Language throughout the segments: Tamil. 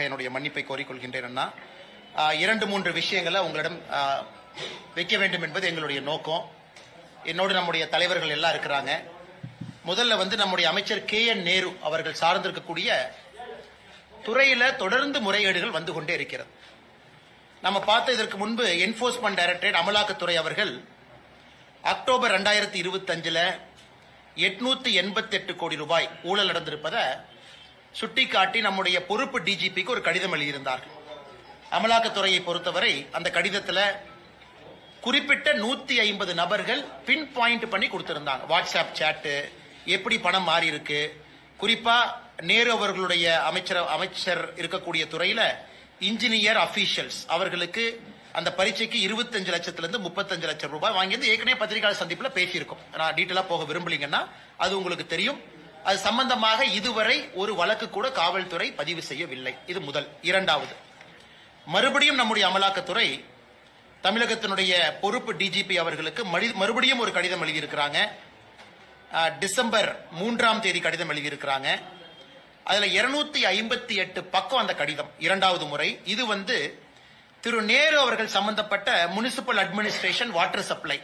என்னுடைய மன்னிப்பை கோரிக்கொள்கின்றேன் அண்ணா. 2-3 விஷயங்களை உங்களிடம் வைக்க வேண்டும் என்பது எங்களுடைய நோக்கம். என்னோடு நம்முடைய தலைவர்கள் எல்லாம் இருக்கிறாங்க. முதல்ல நம்முடைய அமைச்சர் KN நேரு அவர்கள் சார்ந்திருக்கக்கூடிய துறையில தொடர்ந்து முறைகேடுகள் வந்து கொண்டே இருக்கிறது. நம்ம பார்த்த இதற்கு முன்பு என்போர்ஸ்மெண்ட் டைரக்டரேட் அமலாக்கத்துறை அவர்கள் அக்டோபர் 2025 888 கோடி ரூபாய் ஊழல் நடந்திருப்பதை சுட்டிக்காட்டி நம்முடைய பொறுப்பு டிஜிபிக்கு ஒரு கடிதம் எழுதியிருந்தார்கள். அமலாக்கத்துறையை பொறுத்தவரை அந்த கடிதத்தில் குறிப்பிட்ட 150 நபர்கள் பின் பாயிண்ட் பண்ணி கொடுத்திருந்தாங்க. வாட்ஸ்அப் சாட்டு எப்படி பணம் மாறி இருக்கு, குறிப்பா நேரு அவர்களுடைய அமைச்சர் இருக்கக்கூடிய துறையில இன்ஜினியர் அபிஷியல்ஸ் அவர்களுக்கு அந்த பரீட்சைக்கு 25 லட்சத்திலிருந்து 35 லட்சம் ரூபாய் வாங்கியது ஏற்கனவே பத்திரிகையாளர் சந்திப்பில் பேசியிருக்கோம். நான் டீட்டெயிலா போக விரும்பலீங்கன்னா அது உங்களுக்கு தெரியும். அது சம்பந்தமாக இதுவரை ஒரு வழக்கு கூட காவல்துறை பதிவு செய்யவில்லை. இது முதல். இரண்டாவது, மறுபடியும் நம்முடைய அமலாக்கத்துறை தமிழகத்தினுடைய பொறுப்பு டிஜிபி அவர்களுக்கு மறுபடியும் ஒரு கடிதம் எழுதியிருக்கிறாங்க. டிசம்பர் 3 கடிதம் எழுதியிருக்கிறாங்க. அதுல 258 பக்கம் அந்த கடிதம். இரண்டாவது முறை. இது திரு நேரு அவர்கள் சம்பந்தப்பட்ட முனிசிபல் அட்மினிஸ்ட்ரேஷன் வாட்டர் சப்ளை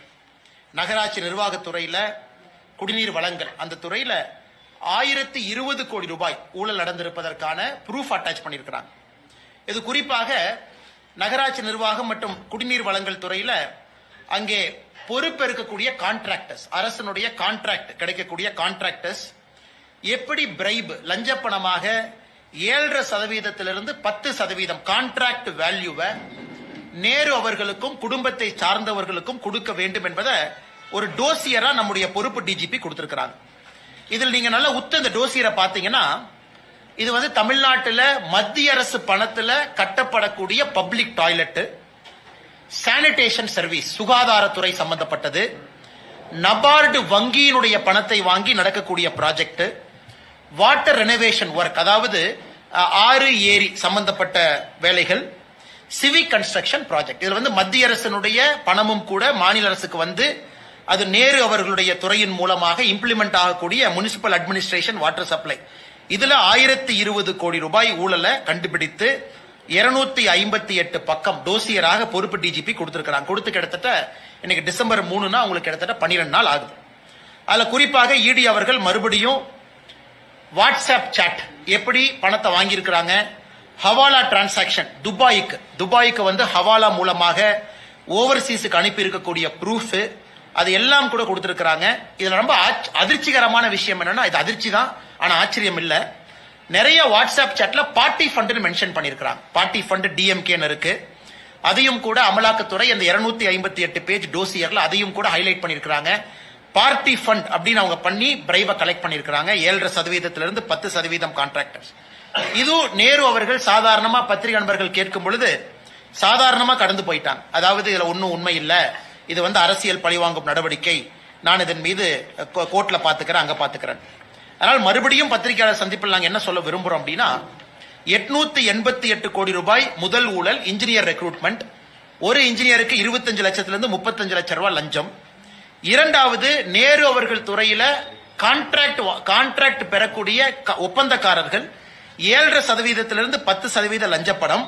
நகராட்சி நிர்வாகத்துறையில குடிநீர் வழங்கல் அந்த துறையில 1020 கோடி ரூபாய் ஊழல் நடந்திருப்பதற்கான ப்ரூஃப் அட்டாச் பண்ணியிருக்கிறாங்க. இது குறிப்பாக நகராட்சி நிர்வாகம் மற்றும் குடிநீர் வழங்கல் துறையில அங்கே பொறுப்பேற்கக்கூடிய கான்ட்ராக்டர்ஸ், அரசனுடைய கான்ட்ராக்ட் கிடைக்கக்கூடிய கான்ட்ராக்டர்ஸ் எப்படி பிரைப் லஞ்சப்பணமாக 7.5% 10% கான்ட்ராக்ட் வேல்யூவை நேரு அவர்களுக்கும் குடும்பத்தை சார்ந்தவர்களுக்கும் கொடுக்க வேண்டும் என்பதை ஒரு டோசியரா நம்முடைய பொறுப்பு டிஜிபி கொடுத்திருக்கிறாங்க. இதில் நீங்க நல்லா இந்த டோசியரை பாத்தீங்கன்னா இது தமிழ்நாட்டில் மத்திய அரசு பணத்தில் கட்டப்படக்கூடிய பப்ளிக் டாய்லெட், சானிடேஷன் சர்வீஸ் சுகாதாரத்துறை சம்பந்தப்பட்டது, நபார்டு வங்கியினுடைய பணத்தை வாங்கி நடக்கக்கூடிய ப்ராஜெக்ட், வாட்டர் ரெனோவேஷன் ஒர்க் அதாவது ஆறு ஏரி சம்பந்தப்பட்ட வேலைகள், சிவிக் கன்ஸ்ட்ரக்ஷன் ப்ராஜெக்ட். இதுல மத்திய அரசினுடைய பணமும் கூட மாநில அரசுக்கு அது நேரு அவர்களுடைய துறையின் மூலமாக இம்ப்ளிமெண்ட் ஆகக்கூடிய முனிசிபல் அட்மினிஸ்ட்ரேஷன் வாட்டர் சப்ளை. இதுல 1020 கோடி ரூபாய் ஊழலை கண்டுபிடித்து 258 பக்கம் டோசியராக பொறுப்பு டிஜிபி கொடுத்திருக்கிறாங்க. கொடுத்து கிட்டத்தட்ட இன்னைக்கு டிசம்பர் 3 உங்களுக்கு கிட்டத்தட்ட 12 நாள் ஆகுது. அதுல குறிப்பாக இடி அவர்கள் மறுபடியும் வாட்ஸ்அப் சாட் எப்படி பணத்தை வாங்கியிருக்கிறாங்க, ஹவாலா டிரான்சாக்சன் துபாய்க்கு ஹவாலா மூலமாக ஓவர்சீஸுக்கு அனுப்பி இருக்கக்கூடிய ப்ரூஃப் அது எல்லாம் கூட கொடுத்திருக்கிறாங்க. இதுல ரொம்ப அதிர்ச்சிகரமான விஷயம் என்னன்னா, இது அதிர்ச்சி தான் ஆனா ஆச்சரியம் இல்ல, நிறைய வாட்ஸ்அப் சாட்ல பார்ட்டி ஃபண்ட் மென்ஷன் பண்ணிருக்காங்க. பார்ட்டி ஃபண்ட் டிஎம்கேன்னு இருக்கு. அதையும் கூட அமலாக்கத்துறை அந்த 258 பேஜ் டோசியர்ல அதையும் கூட ஹைலைட் பண்ணிருக்காங்க. பார்ட்டி ஃபண்ட் அப்படின்னு அவங்க பண்ணி பிரைவை கலெக்ட் பண்ணிருக்காங்க. 7.5% 10% கான்ட்ராக்டர்ஸ். இது நேரு அவர்கள் சாதாரணமா பத்திரிகை நண்பர்கள் கேட்கும் பொழுது சாதாரணமா கடந்து போயிட்டாங்க. அதாவது இதுல ஒன்னும் உண்மை இல்ல, இது அரசியல் பழிவாங்கும் நடவடிக்கை, நான் இதன் மீது கோர்ட்ல பாத்துக்கிறேன் அங்க பாத்துக்கிறேன். அதனால் மறுபடியும் பத்திரிகையாளர் சந்திப்பில் நாங்க என்ன சொல்ல விரும்புறோம் அப்படின்னா, 888 கோடி ரூபாய் முதல் ஊழல் இன்ஜினியர் ரெக்ரூட்மெண்ட். ஒரு இன்ஜினியருக்கு 25 லட்சத்திலிருந்து 35 லட்சம் ரூபாய் லஞ்சம். இரண்டாவது, நேரு அவர்கள் துறையில கான்ட்ராக்ட் பெறக்கூடிய ஒப்பந்தக்காரர்கள் 7.5% 10% லஞ்ச பணம்.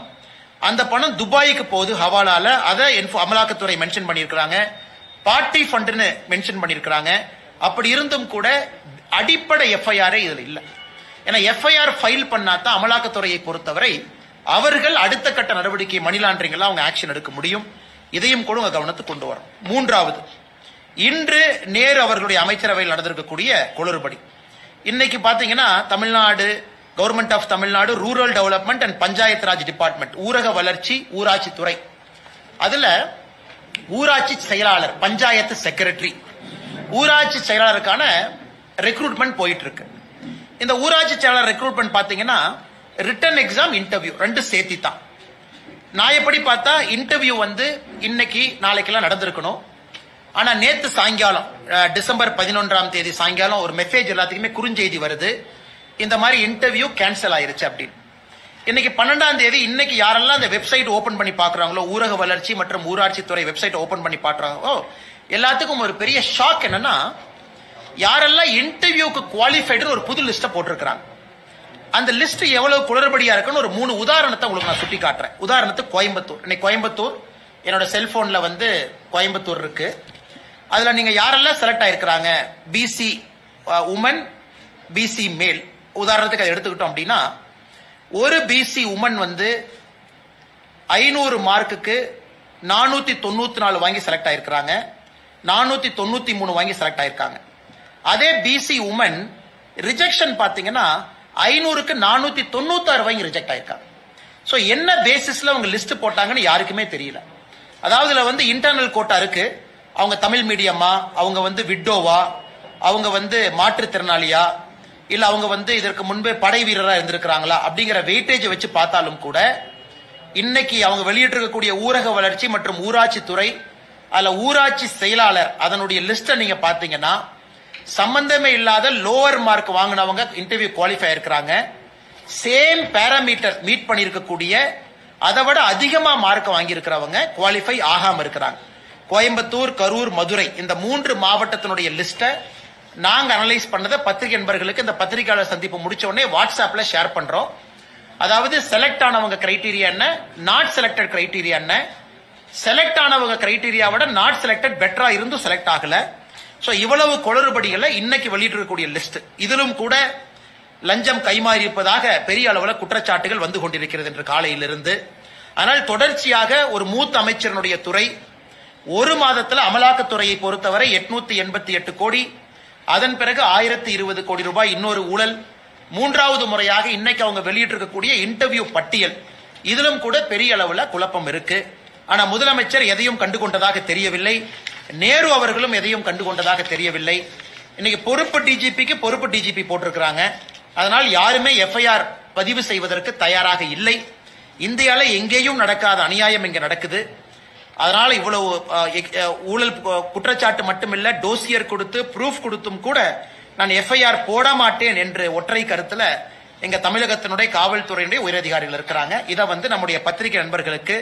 அந்த பணம் துபாய்க்கு போகுது ஹவாலால. அதை அமலாக்கத்துறை மென்ஷன் பண்ணியிருக்கிறாங்க. பார்ட்டி ஃபண்ட்னு மென்ஷன் பண்ணியிருக்கிறாங்க. அப்படி இருந்தும் கூட அடிப்படை எஃப்ஐஆர் இதுல இல்ல. ஏன்னா எஃப்ஐஆர் ஃபைல் பண்ணாதான் அமலாக்கத்துறையை பொறுத்தவரை அவர்கள் அடுத்த கட்ட நடவடிக்கை மணி லாண்டரிங் எல்லாம் அவங்க ஆக்ஷன் எடுக்க முடியும். இதையும் கூட கவனத்துக்கு கொண்டு வரும். மூன்றாவது, இன்று நேரு அவர்களுடைய அமைச்சரவையில் நடந்திருக்கக்கூடிய குளறுபடி. இன்னைக்கு பாத்தீங்கன்னா Tamil Nadu government of Tamil Nadu rural development and panchayat raj department, ஊரக வளர்ச்சி ஊராட்சி துறை, அதுல ஊராட்சி செயலாளர், பஞ்சாயத்து செக்ரட்டரி, ஊராட்சி செயலாளருக்கான ரெக்ரூட்மெண்ட் போயிட்டு இருக்கு. இந்த ஊராட்சி செயலாளர் ரெக்ரூட்மெண்ட் பாத்தீங்கன்னா ரிட்டன் எக்ஸாம், இன்டர்வியூ ரெண்டு சேர்த்தி தான். நான் எப்படி பார்த்தா இன்டர்வியூ இன்னைக்கு நாளைக்கெல்லாம் நடந்திருக்கணும். ஆனா நேத்து சாயங்காலம் டிசம்பர் 11 சாயங்காலம் ஒரு மெசேஜ் எல்லாத்துக்குமே குறுஞ்செய்தி வருது, இந்த மாதிரி இன்டர்வியூ கேன்சல் ஆயிருச்சு அப்படின்னு. இன்னைக்கு 12 இன்னைக்கு யாரெல்லாம் அந்த வெப்சைட் ஓபன் பண்ணி பாக்குறாங்களோ, ஊரக வளர்ச்சி மற்றும் ஊராட்சி துறை வெப்சைட் ஓபன் பண்ணி பாக்குறாங்களோ எல்லாத்துக்கும் ஒரு பெரிய ஷாக் என்னன்னா, யாரெல்லாம் இன்டர்வியூக்கு குவாலிஃபைடு ஒரு புது லிஸ்ட போட்டிருக்கிறாங்க. அந்த லிஸ்ட் எவ்வளவு குளறுபடியா இருக்குன்னு ஒரு 3 உதாரணத்தை உங்களுக்கு நான் சுட்டி காட்டுறேன். உதாரணத்துக்கு கோயம்புத்தூர். இன்னைக்கு கோயம்புத்தூர் என்னோட செல்போன்ல வந்து கோயம்புத்தூர் இருக்கு. அதுல நீங்க யாரெல்லாம் செலக்ட் ஆயிருக்கிறாங்க, பிசி உமன், பிசி மேல், உதாரணத்துக்கு அதை எடுத்துக்கிட்டோம் அப்படின்னா, ஒரு பிசி உமன் வந்து 500 மார்க்குக்கு 494 வாங்கி செலக்ட் ஆயிருக்கிறாங்க, 493 வாங்கி செலக்ட் ஆயிருக்காங்க. அதே பிசி உமன் ரிஜெக்ஷன் பாத்தீங்கன்னா 500க்கு 496 வாங்கி ரிஜெக்ட் ஆயிருக்காங்க. சோ என்ன பேசிஸ்ல அவங்க லிஸ்ட் போட்டாங்கன்னு யாருக்குமே தெரியல. அதாவது இதுல வந்து இன்டர்னல் கோட்டா இருக்கு, அவங்க தமிழ் மீடியமா, அவங்க வந்து விட்டோவா, அவங்க வந்து மாற்றுத்திறனாளியா, இல்ல அவங்க வந்து இதற்கு முன்பே படை வீரரா இருந்திருக்கிறாங்களா அப்படிங்கிற வெயிட்டேஜ் வச்சு பார்த்தாலும் கூட இன்னைக்கு அவங்க வெளியிட்டிருக்கக்கூடிய ஊரக வளர்ச்சி மற்றும் ஊராட்சி துறை, அதுல ஊராட்சி செயலாளர் அதனுடைய லிஸ்ட நீங்க பாத்தீங்கன்னா சம்பந்தமே இல்லாத லோவர் மார்க் வாங்கினவங்க இன்டர்வியூ குவாலிஃபை இருக்கிறாங்க. சேம் பேராமீட்டர் மீட் பண்ணிருக்கக்கூடிய அதை விட அதிகமா மார்க் வாங்கி இருக்கிறவங்க குவாலிஃபை ஆகாம இருக்கிறாங்க. கோயம்புத்தூர், கரூர், மதுரை இந்த 3 மாவட்டத்தினுடைய லிஸ்ட நாங்க அனலைஸ் பண்ணதை பத்திரிகை நண்பர்களுக்கு இந்த பத்திரிகையாளர் சந்திப்பு முடிச்ச உடனே வாட்ஸ்அப்ல ஷேர் பண்றோம். அதாவது செலக்ட் ஆனவங்க கிரைட்டீரியா என்ன, நாட் செலக்டட் கிரைட்டீரியா என்ன, செலக்ட் ஆனவங்க கிரைட்டீரியா விட நாட் செலக்டட் பெட்டரா இருந்தும் செலக்ட் ஆகல. சோ இவ்வளவு குளறுபடிகளை இன்னைக்கு வெளியிட்டிருக்கக்கூடிய லிஸ்ட். இதிலும் கூட லஞ்சம் கைமாறி இருப்பதாக பெரிய அளவில் குற்றச்சாட்டுகள் வந்து கொண்டிருக்கிறது என்று காலையிலிருந்து. ஆனால் தொடர்ச்சியாக ஒரு மூத்த அமைச்சரனுடைய துறை ஒரு மாதத்தில் அமலாக்கத்துறையை பொறுத்தவரை 888 கோடி, அதன் பிறகு 1020 கோடி ரூபாய் இன்னொரு ஊழல், 3வது முறையாக இன்னைக்கு அவங்க வெளியிட்டிருக்கக்கூடிய இன்டர்வியூ பட்டியல், இதிலும் கூட பெரிய அளவில் குழப்பம் இருக்கு. ஆனா முதலமைச்சர் எதையும் கண்டுகொண்டதாக தெரியவில்லை, நேரு அவர்களும் எதையும் கண்டுகொண்டதாக தெரியவில்லை. இன்னைக்கு பொறுப்பு டிஜிபிக்கு பொறுப்பு டிஜிபி போட்டிருக்கிறாங்க. அதனால் யாருமே எஃப்ஐஆர் பதிவு செய்வதற்கு தயாராக இல்லை. இந்தியால எங்கேயும் நடக்காத அநியாயம் இங்க நடக்குது. அதனால இவ்வளவு ஊழல் குற்றச்சாட்டு மட்டுமில்ல, டோசியர் கொடுத்து ப்ரூஃப் கொடுத்தும் கூட நான் எஃப்ஐஆர் போட மாட்டேன் என்று ஒற்றை கருத்துல எங்க தமிழகத்தினுடைய காவல்துறையினுடைய உயரதிகாரிகள் இருக்கிறாங்க. இதை வந்து நம்முடைய பத்திரிகை நண்பர்களுக்கு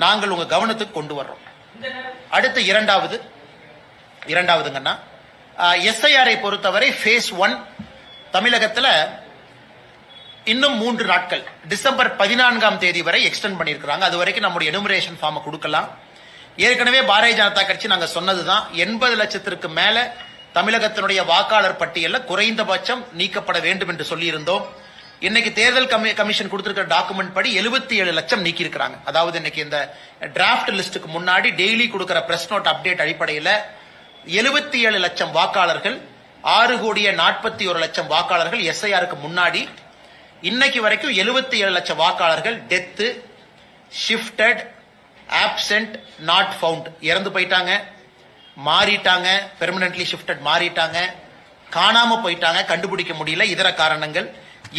நாங்கள் உங்க கவனத்துக்கு கொண்டு வர்றோம். அடுத்து இரண்டாவதுங்கன்னா எஸ்ஐஆரை பொறுத்தவரை ஃபேஸ் 1 தமிழகத்துல இன்னும் 3 நாட்கள் டிசம்பர் 14ஆம் தேதி வரை எக்ஸ்டெண்ட் பண்ணியிருக்கிறாங்க. அது வரைக்கும் நம்முடைய எனுமரேஷன் ஃபார்ம் கொடுக்கலாம். ஏற்கனவே பாரதிய ஜனதா கட்சி நாங்க சொன்னதுதான், 80 லட்சத்திற்கு மேல தமிழகத்தினுடைய வாக்காளர் பட்டியலில் குறைந்தபட்சம் நீக்கப்பட வேண்டும் என்று சொல்லியிருந்தோம். இன்னைக்கு தேர்தல் கமிஷன் கொடுத்திருக்கிற டாக்குமெண்ட் படி 77 லட்சம் நீக்கி இருக்கிறாங்க. அதாவது இன்னைக்கு இந்த டிராப்ட் லிஸ்டுக்கு முன்னாடி டெய்லி கொடுக்கிற பிரஸ் நோட் அப்டேட் அடிப்படையில் 77 லட்சம் வாக்காளர்கள், 6 கோடியே 41 லட்சம் வாக்காளர்கள் எஸ்ஐஆருக்கு முன்னாடி இன்னைக்கு வரைக்கும் 77 லட்சம் வாக்காளர்கள் death, shifted, absent, not found, இறந்து போயிட்டாங்க, மாறிட்டாங்க, பெர்மனன்ட்லி ஷிஃப்டட் மாறிட்டாங்க, காணாம போயிட்டாங்க, கண்டுபிடிக்க முடியல, இதர காரணங்கள்.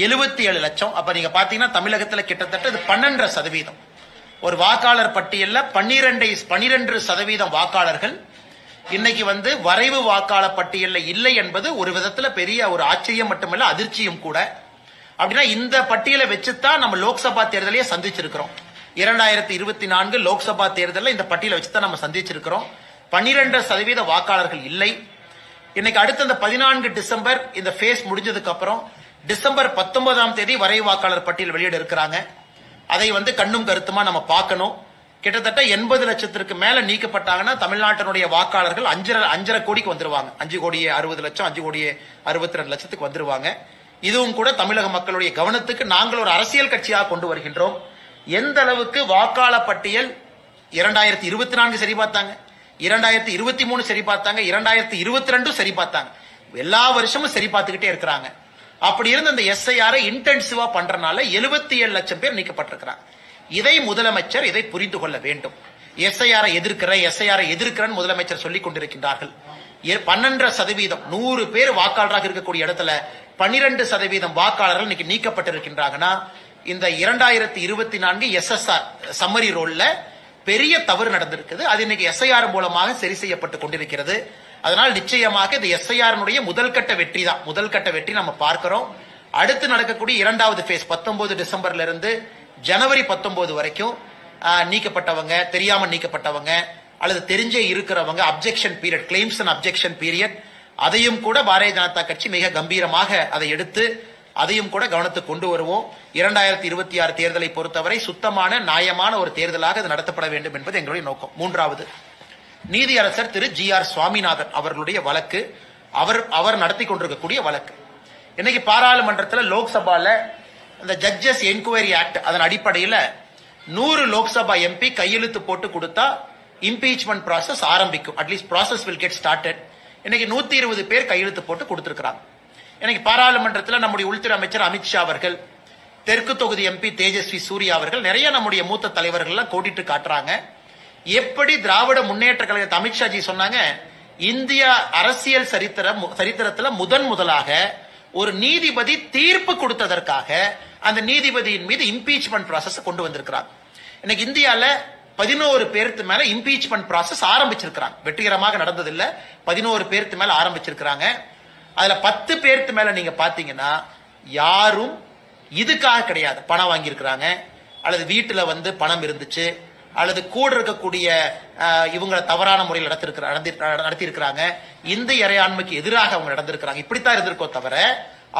77 லட்சம். அப்ப நீங்க பாத்தீங்கன்னா தமிழகத்தில் கிட்டத்தட்ட 12%. ஒரு வாக்காளர் பட்டியல்ல 12% வாக்காளர்கள் இன்னைக்கு வந்து வரைவு வாக்காளர் பட்டியலில் இல்லை என்பது ஒரு விதத்துல பெரிய ஒரு ஆச்சரியம் மட்டுமல்ல, அதிர்ச்சியும் கூட. அப்படின்னா இந்த பட்டியலை வச்சுதான் நம்ம லோக்சபா தேர்தலையே சந்திச்சிருக்கிறோம். 2024 லோக்சபா தேர்தலில் இந்த பட்டியலை வச்சுதான் நம்ம சந்திச்சிருக்கிறோம். 12% வாக்காளர்கள் இல்லை. இன்னைக்கு அடுத்த இந்த 14 டிசம்பர் இந்த ஃபேஸ் முடிஞ்சதுக்கு அப்புறம் டிசம்பர் 19ஆம் தேதி வரைவு வாக்காளர் பட்டியல் வெளியிட இருக்கிறாங்க. அதை வந்து கண்ணும் கருத்துமா நம்ம பார்க்கணும். கிட்டத்தட்ட 80 லட்சத்திற்கு மேல நீக்கப்பட்டாங்கன்னா தமிழ்நாட்டினுடைய வாக்காளர்கள் 5.5 கோடிக்கு வந்துருவாங்க. 5 கோடியே 60 லட்சம், 5 கோடியே 62 லட்சத்துக்கு வந்துருவாங்க. இதுவும் கூட தமிழக மக்களுடைய கவனத்துக்கு நாங்கள் ஒரு அரசியல் கட்சியாக கொண்டு வருகின்றோம். எந்த அளவுக்கு வாக்காளர் பட்டியல் 2024 சரி பார்த்தாங்க, 2023 சரி பார்த்தாங்க, 2022 சரி பார்த்தாங்க, எல்லா வருஷமும் சரி பார்த்துக்கிட்டே இருக்கிறாங்க. அப்படி இருந்த இந்த எஸ்ஐஆரை இன்டென்சிவா பண்றதுனால 77 லட்சம் பேர் நீக்கப்பட்டிருக்கிறாங்க. இதை முதலமைச்சர் இதை புரிந்து கொள்ள வேண்டும். எஸ்ஐஆரை எதிர்க்கிறேன் முதலமைச்சர் சொல்லிக் கொண்டிருக்கின்றார்கள். 12% 100 பேர் வாக்காளராக இருக்கக்கூடிய இடத்துல 12% வாக்காளர்கள் இன்னைக்கு நீக்கப்பட்டிருக்கின்றாங்கன்னா இந்த 2024 எஸ்எஸ்ஆர் சம்மரி ரோல்ல பெரிய தவறு நடந்திருக்குது. அது இன்னைக்கு எஸ்ஐஆர் மூலமாக சரி செய்யப்பட்டு கொண்டிருக்கிறது. அதனால் நிச்சயமாக இந்த எஸ்ஐஆர் முதல் கட்ட வெற்றி தான். முதல் கட்ட வெற்றி நம்ம பார்க்கிறோம். அடுத்து நடக்கக்கூடிய 2வது ஃபேஸ் 19 டிசம்பர்ல இருந்து ஜனவரி 19 வரைக்கும் நீக்கப்பட்டவங்க, தெரியாம நீக்கப்பட்டவங்க அல்லது தெரிஞ்சே இருக்கிறவங்க, objection period, claims and objection period, அதையும் கூட பாரதிய ஜனதா கட்சி மிக கம்பீரமாக அதை எடுத்து அதையும் கூட கவனத்துக்கு கொண்டு வருவோம். 2026 தேர்தலை பொறுத்தவரை சுத்தமான நியாயமான ஒரு தேர்தலாக இது நடத்தப்பட வேண்டும் என்பது எங்களுடைய நோக்கம். மூன்றாவது, நீதியரசர் திரு GR சுவாமிநாதன் அவர்களுடைய வழக்கு, அவர் நடத்தி கொண்டிருக்கக்கூடிய வழக்கு. இன்னைக்கு பாராளுமன்றத்தில் லோக்சபால இந்த ஜட்ஜஸ் என்கொயரி ஆக்ட் அதன் அடிப்படையில் 100 லோக்சபா MP கையெழுத்து போட்டு கொடுத்தா இம்பீச்மெண்ட் ப்ராசஸ் ஆரம்பிக்கும். At least process will get started. இன்னைக்கு 120 பேர் கையெழுத்து போட்டு கொடுத்திருக்கிறாங்க. இன்னைக்கு பாராளுமன்றத்தில் நம்முடைய உள்துறை அமைச்சர் அமித்ஷா அவர்கள், தெற்கு தொகுதி MP தேஜஸ்வி சூர்யா அவர்கள், நிறைய நம்முடைய மூத்த தலைவர்கள் எல்லாம் கோடிட்டு காட்டுறாங்க. எப்படி திராவிட முன்னேற்ற கழகத்தை அமித்ஷாஜி சொன்னாங்க, இந்திய அரசியல் சரித்திரத்தில் முதலாக ஒரு நீதிபதி தீர்ப்பு கொடுத்ததற்காக அந்த நீதிபதியின் மீது இம்பீச்மெண்ட் ப்ராசஸ் கொண்டு வந்திருக்கிறாங்க. இன்னைக்கு இந்தியால 11 பேருக்கு மேல இம்பீச்மெண்ட் ப்ராசஸ் ஆரம்பிச்சிருக்கிறாங்க. வெற்றிகரமாக நடந்ததில்லை. 11 பேருக்கு மேல ஆரம்பிச்சிருக்கிறாங்க. அதுல 10 பேருக்கு மேல நீங்க பாத்தீங்கன்னா யாரும் இதுக்காக கிடையாது. பணம் வாங்கியிருக்கிறாங்க, அல்லது வீட்டுல பணம் இருந்துச்சு, அல்லது கூட இருக்கக்கூடிய இவங்களை தவறான முறையில் நடத்தி இருக்கிறாங்க, இந்திய இறையாண்மைக்கு எதிராக அவங்க நடந்திருக்கிறாங்க. இப்படித்தான் இருந்திருக்கோ தவிர